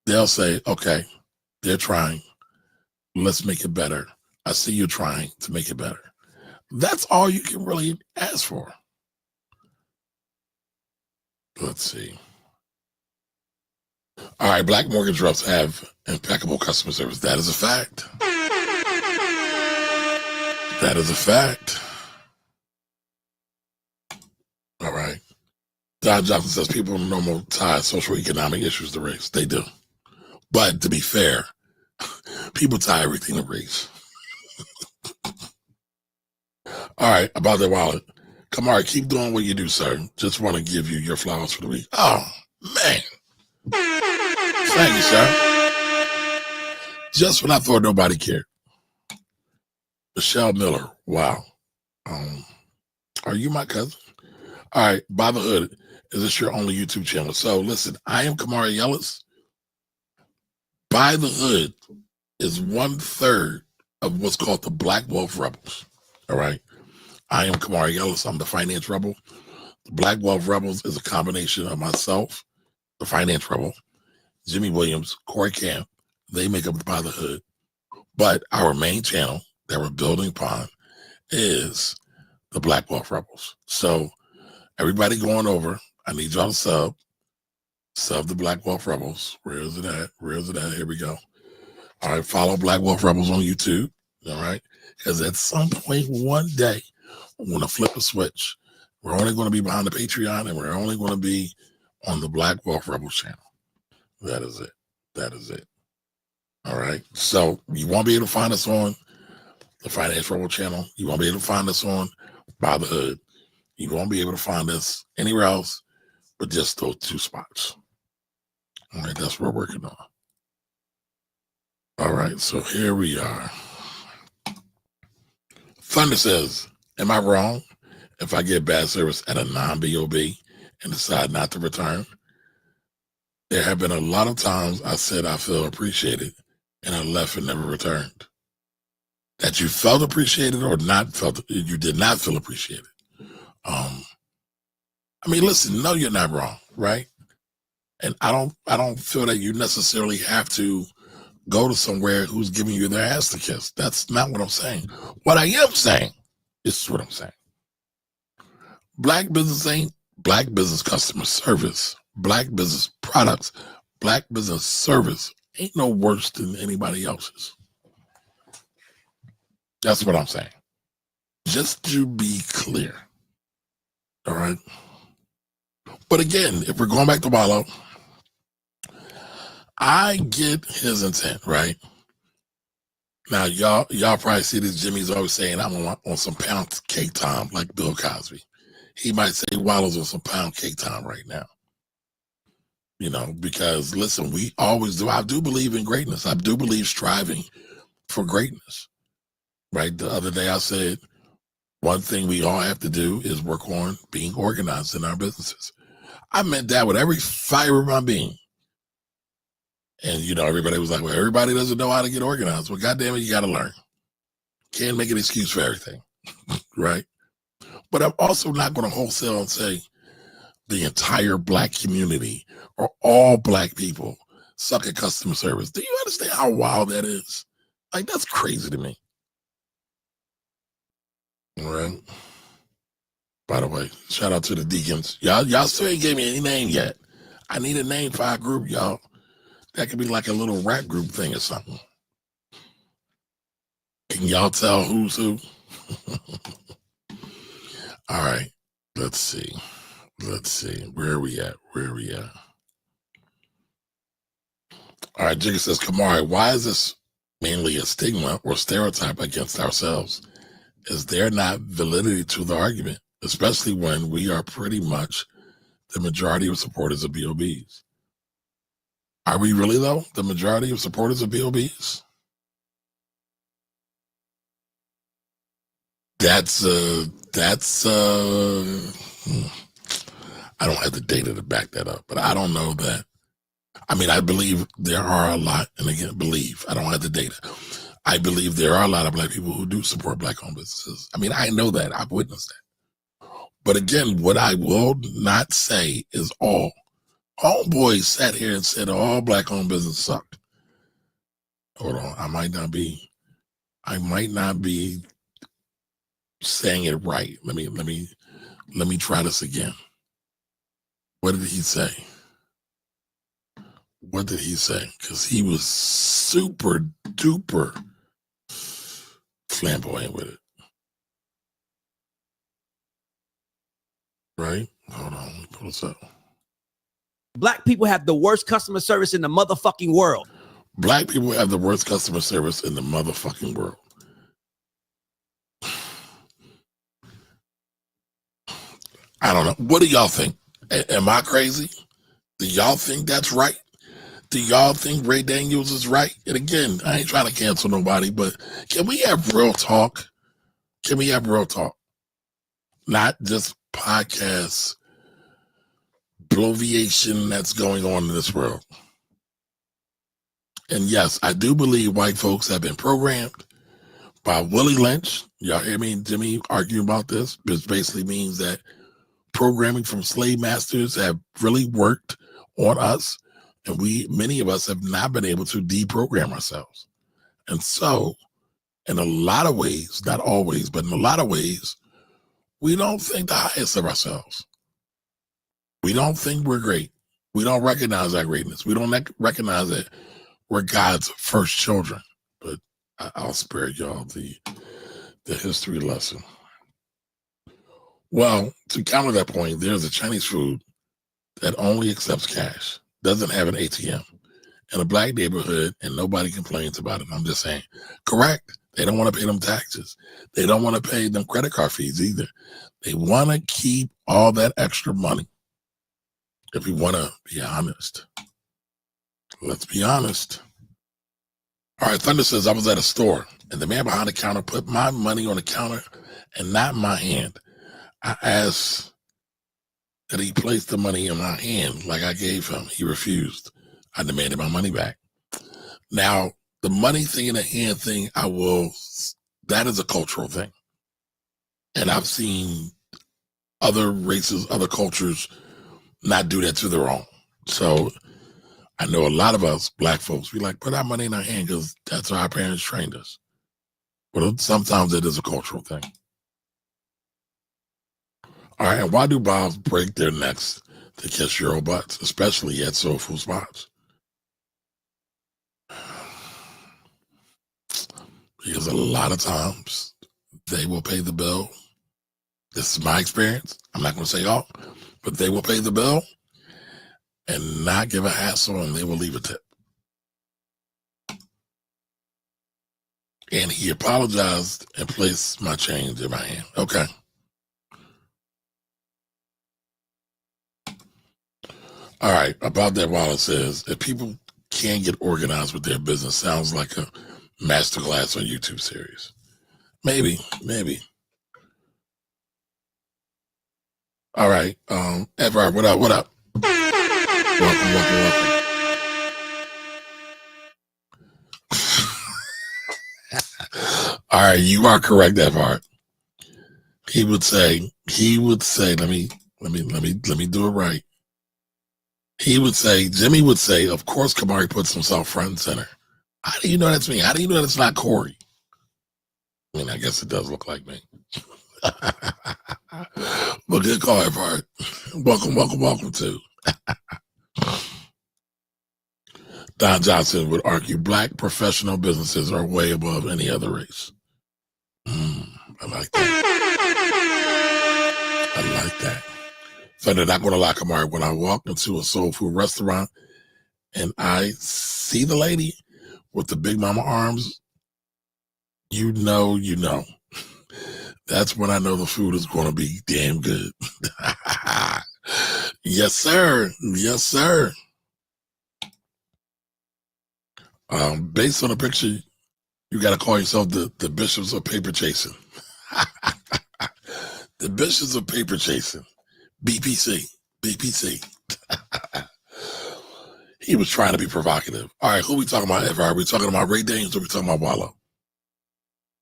they'll say, okay, they're trying. Let's make it better. I see you trying to make it better. That's all you can really ask for. Let's see. All right, black mortgage reps have impeccable customer service. That is a fact. That is a fact. All right. Don Johnson says people normal tie social economic issues to race. They do. But to be fair, people tie everything to race. All right, about their wallet. Kamari, keep doing what you do, sir. Just want to give you your flowers for the week. Oh, man. Thank you, sir. Just when I thought nobody cared. Michelle Miller. Wow. Are you my cousin? All right. By the Hood. Is this your only YouTube channel? So listen, I am Kamari Ellis. By the Hood is 1/3 of what's called the Black Wealth Rebels. All right. I am Kamari Ellis. I'm the Finance Rebel. The Black Wealth Rebels is a combination of myself, the Finance Rebel, Jimmy Williams, Corey Camp. They make up By the Hood. But our main channel that we're building upon is the Black Wealth Rebels. So everybody going over, I need y'all to sub the Black Wealth Rebels. Where is it at? Here we go. All right, follow Black Wealth Rebels on YouTube. All right, because at some point one day, I'm going to flip a switch. We're only going to be behind the Patreon, and we're only going to be on the Black Wealth Rebels channel. That is it. All right. So you won't be able to find us on the Finance Rebel channel. You won't be able to find us on By the Hood. You won't be able to find us anywhere else but just those 2 spots. All right. That's what we're working on. All right. So here we are. Thunder says, am I wrong if I get bad service at a non-BOB and decide not to return? There have been a lot of times I said I feel appreciated and I left and never returned. That you felt appreciated or you did not feel appreciated. I mean, listen, no, you're not wrong, right? And I don't feel that you necessarily have to go to somewhere who's giving you their ass to kiss. That's not what I'm saying. What I am saying, this is what I'm saying. Black business ain't black business customer service. Black business products, black business service ain't no worse than anybody else's. That's what I'm saying. Just to be clear. All right. But again, if we're going back to Wallo, I get his intent, right? Now, y'all probably see this. Jimmy's always saying, I'm on some pound cake time, like Bill Cosby. He might say Wallo's on some pound cake time right now. You know, because listen, we always do. I do believe in greatness. I do believe striving for greatness, right? The other day I said, one thing we all have to do is work on being organized in our businesses. I meant that with every fiber of my being. And, you know, everybody was like, well, everybody doesn't know how to get organized. Well, goddamn it, you got to learn. Can't make an excuse for everything, right? But I'm also not going to wholesale and say the entire black community or all black people suck at customer service. Do you understand how wild that is? Like, that's crazy to me. All right. By the way, shout out to the deacons. Y'all still ain't gave me any name yet. I need a name for our group, y'all. That could be like a little rap group thing or something. Can y'all tell who's who? All right. Let's see. Where are we at? All right. Jigga says, Kamari, why is this mainly a stigma or stereotype against ourselves? Is there not validity to the argument, especially when we are pretty much the majority of supporters of BOBs? Are we really, though, the majority of supporters of BOBs? I don't have the data to back that up, but I don't know that. I mean, I believe there are a lot, and again, I don't have the data. I believe there are a lot of black people who do support black-owned businesses. I mean, I know that. I've witnessed that. But again, what I will not say is all. Homeboys sat here and said all black-owned business sucked. Hold on, I might not be saying it right. Let me try this again. What did he say? Because he was super duper flamboyant with it. Right? Hold on, let me pull this up. Black people have the worst customer service in the motherfucking world. Black people have the worst customer service in the motherfucking world. I don't know. What do y'all think? Am I crazy? Do y'all think that's right? Do y'all think Ray Daniels is right? And again, I ain't trying to cancel nobody, but can we have real talk? Can we have real talk? Not just podcasts, bloviation that's going on in this world. And yes, I do believe white folks have been programmed by Willie Lynch. Y'all hear me and Jimmy argue about this? This basically means that programming from slave masters have really worked on us. And many of us have not been able to deprogram ourselves. And so, in a lot of ways, not always, but in a lot of ways, we don't think the highest of ourselves. We don't think we're great. We don't recognize our greatness. We don't recognize that we're God's first children. But I'll spare y'all the history lesson. Well, to counter that point, there's a Chinese food that only accepts cash, doesn't have an ATM, in a black neighborhood, and nobody complains about it. I'm just saying, correct. They don't want to pay them taxes. They don't want to pay them credit card fees either. They want to keep all that extra money. If we want to be honest, let's be honest. All right, Thunder says, I was at a store and the man behind the counter put my money on the counter and not in my hand. I asked that he place the money in my hand like I gave him. He refused. I demanded my money back. Now, the money thing and the hand thing, that is a cultural thing. And I've seen other races, other cultures not do that to their own. So I know a lot of us black folks, we like put our money in our hand because that's how our parents trained us. But sometimes it is a cultural thing. All right, and why do Bobs break their necks to kiss your old butts, especially at soul food spots? Because a lot of times they will pay the bill. This is my experience. I'm not going to say all, but they will pay the bill and not give a hassle, and they will leave a tip. And he apologized and placed my change in my hand. Okay. All right. About that, Wallo says, if people can't get organized with their business, sounds like a masterclass on YouTube series. Maybe. All right. Edward, what up? Welcome. All right, you are correct, Edward. He would say, let me do it right. Jimmy would say, of course, Kamari puts himself front and center. How do you know that's me? How do you know that's not Corey? I mean, I guess it does look like me. But good call, Edward. Welcome to. Don Johnson would argue black professional businesses are way above any other race. I like that. So they're not going to lie, Kamari. When I walk into a soul food restaurant and I see the lady with the big mama arms, you know. That's when I know the food is going to be damn good. Yes, sir. Based on the picture, you got to call yourself the bishops of paper chasing. The bishops of paper chasing. BPC. He was trying to be provocative. All right, who we talking about, Are we talking about Ray Daniels or we talking about Wallo?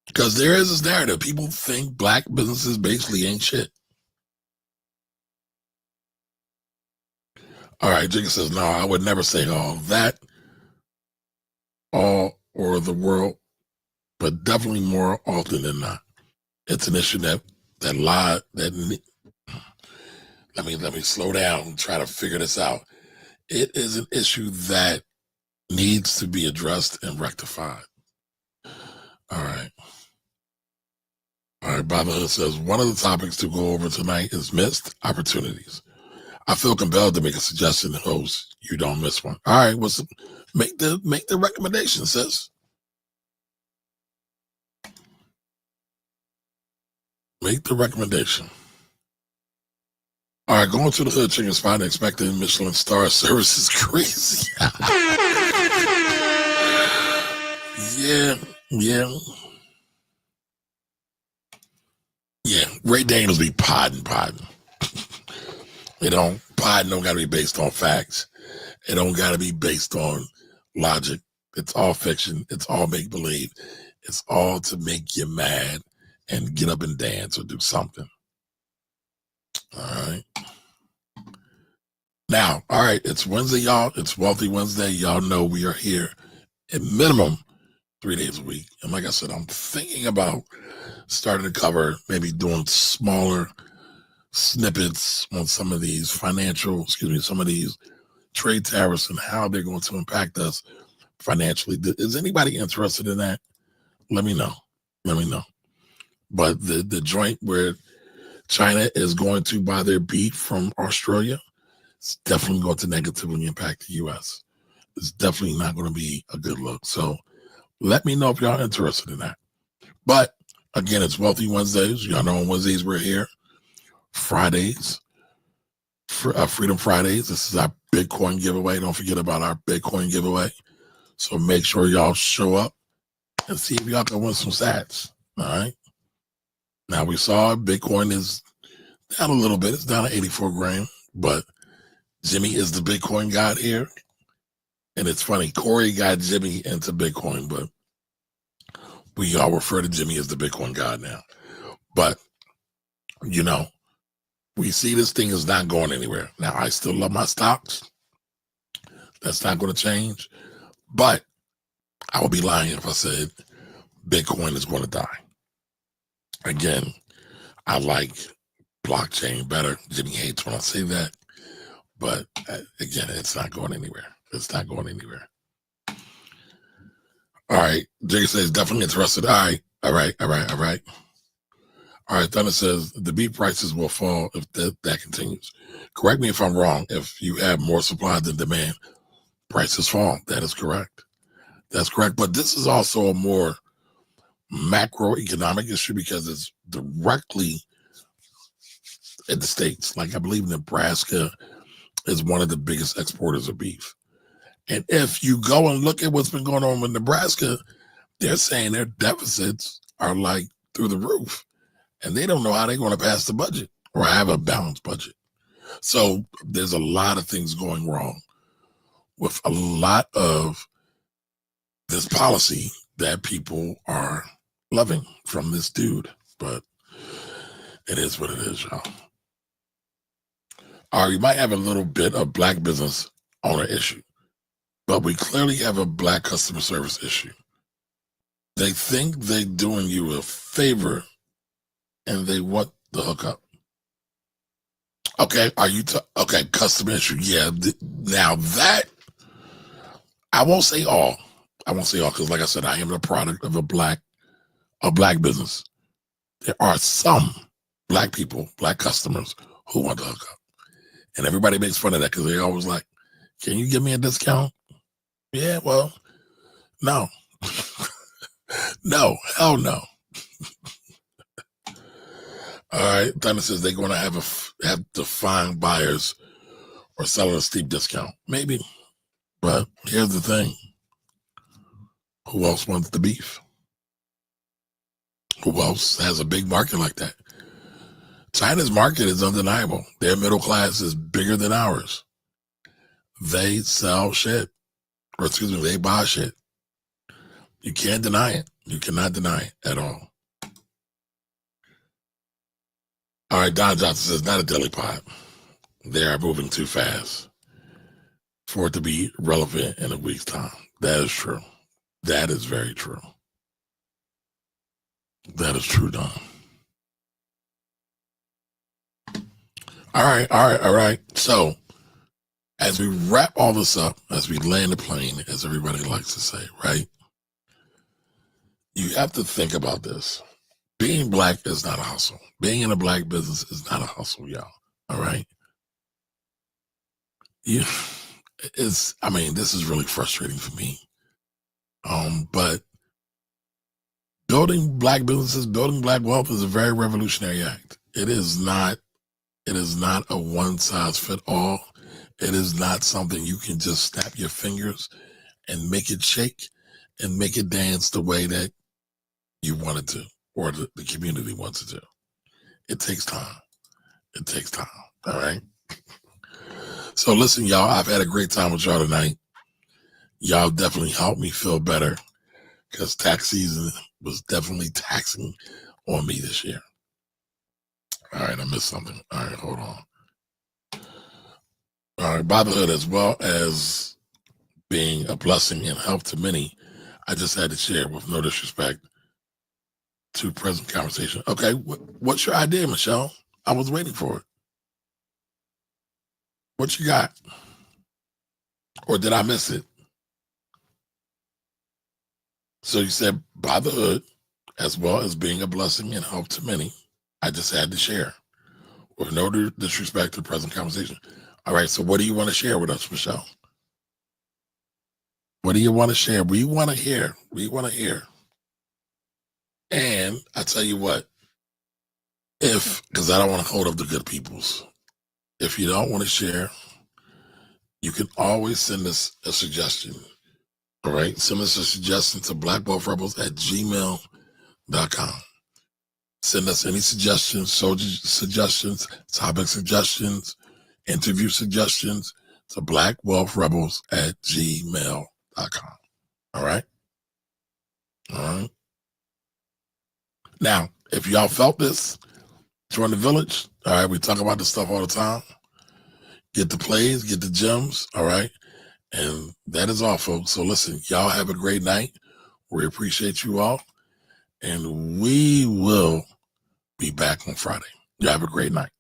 Because there is this narrative. People think black businesses basically ain't shit. All right, Jigga says, no, I would never say all or the world, but definitely more often than not. It's an issue let me slow down and try to figure this out. It is an issue that needs to be addressed and rectified. All right, Bob Hood says, one of the topics to go over tonight is missed opportunities. I feel compelled to make a suggestion to host. You don't miss one. All right, make the recommendation, sis. Make the recommendation. All right, going to the hood chicken spot and expecting Michelin star service is crazy. Yeah. Ray Daniels be podding. Podding don't gotta be based on facts. It don't gotta be based on logic. It's all fiction. It's all make believe. It's all to make you mad and get up and dance or do something. All right. Now, all right, it's Wednesday, y'all. It's Wealthy Wednesday. Y'all know we are here at minimum 3 days a week. And like I said, I'm thinking about starting to cover, maybe doing smaller snippets on some of these some of these trade tariffs and how they're going to impact us financially. Is anybody interested in that? Let me know. But the joint where China is going to buy their beef from Australia, it's definitely going to negatively impact the U.S. It's definitely not going to be a good look. So let me know if y'all interested in that. But again, it's Wealthy Wednesdays. Y'all know on Wednesdays we're here. Fridays, Freedom Fridays. This is our Bitcoin giveaway. Don't forget about our Bitcoin giveaway. So make sure y'all show up and see if y'all can win some sats. All right. Now we saw Bitcoin is down a little bit. It's down to 84 grand, but Jimmy is the Bitcoin god here. And it's funny, Corey got Jimmy into Bitcoin, but we all refer to Jimmy as the Bitcoin god now. But, we see this thing is not going anywhere. Now, I still love my stocks. That's not going to change. But I would be lying if I said Bitcoin is going to die. Again, I like blockchain better. Jimmy hates when I say that. But again, it's not going anywhere. All right. Jay says definitely interested. All right. All right. Thunder says the beef prices will fall if that continues. Correct me if I'm wrong. If you have more supply than demand, prices fall. That is correct. That's correct. But this is also a more macroeconomic issue because it's directly in the States. Like I believe Nebraska is one of the biggest exporters of beef. And if you go and look at what's been going on with Nebraska, they're saying their deficits are like through the roof. And they don't know how they're going to pass the budget or have a balanced budget. So there's a lot of things going wrong with a lot of this policy that people are loving from this dude. But it is what it is, y'all. All right, we might have a little bit of black business owner issue, but we clearly have a black customer service issue. They think they're doing you a favor and they want the hookup. Okay, okay, customer issue. Yeah, now that, I won't say all because like I said, I am the product of a black business. There are some black people, black customers who want the hookup. And everybody makes fun of that because they're always like, can you give me a discount? Yeah, well, no. No, hell no. All right, Thunder says they're going to have to find buyers or sell at a steep discount. Maybe, but here's the thing. Who else wants the beef? Who else has a big market like that? China's market is undeniable. Their middle class is bigger than ours. They sell shit. Or they buy shit. You can't deny it. You cannot deny it at all. All right, Don Johnson says, not a deli pot. They are moving too fast for it to be relevant in a week's time. That is true. That is very true. That is true, Don. All right. So, as we wrap all this up, as we land the plane, as everybody likes to say, right? You have to think about this. Being black is not a hustle. Being in a black business is not a hustle, y'all. All right? This is really frustrating for me. But building black businesses, building black wealth is a very revolutionary act. It is not It is not a one size fit all. It is not something you can just snap your fingers and make it shake and make it dance the way that you want it to, or the community wants it to. It takes time. It takes time. All right. So listen, y'all, I've had a great time with y'all tonight. Y'all definitely helped me feel better because tax season was definitely taxing on me this year. All right, I missed something. All right, hold on. All right, Fatherhood, as well as being a blessing and help to many, I just had to share with no disrespect to present conversation. Okay, what's your idea, Michelle? I was waiting for it. What you got? Or did I miss it? So you said Fatherhood, as well as being a blessing and help to many, I just had to share with no disrespect to the present conversation. All right, so what do you want to share with us, Michelle? What do you want to share? We want to hear. We want to hear. And I tell you what, because I don't want to hold up the good peoples. If you don't want to share, you can always send us a suggestion. All right, send us a suggestion to blackwealthrebels@gmail.com. Send us any suggestions, suggestions, topic suggestions, interview suggestions to blackwealthrebels@gmail.com. All right? All right. Now, if y'all felt this, join the village. All right, we talk about this stuff all the time. Get the plays, get the gems. All right. And that is all, folks. So listen, y'all have a great night. We appreciate you all. And we will be back on Friday. You have a great night.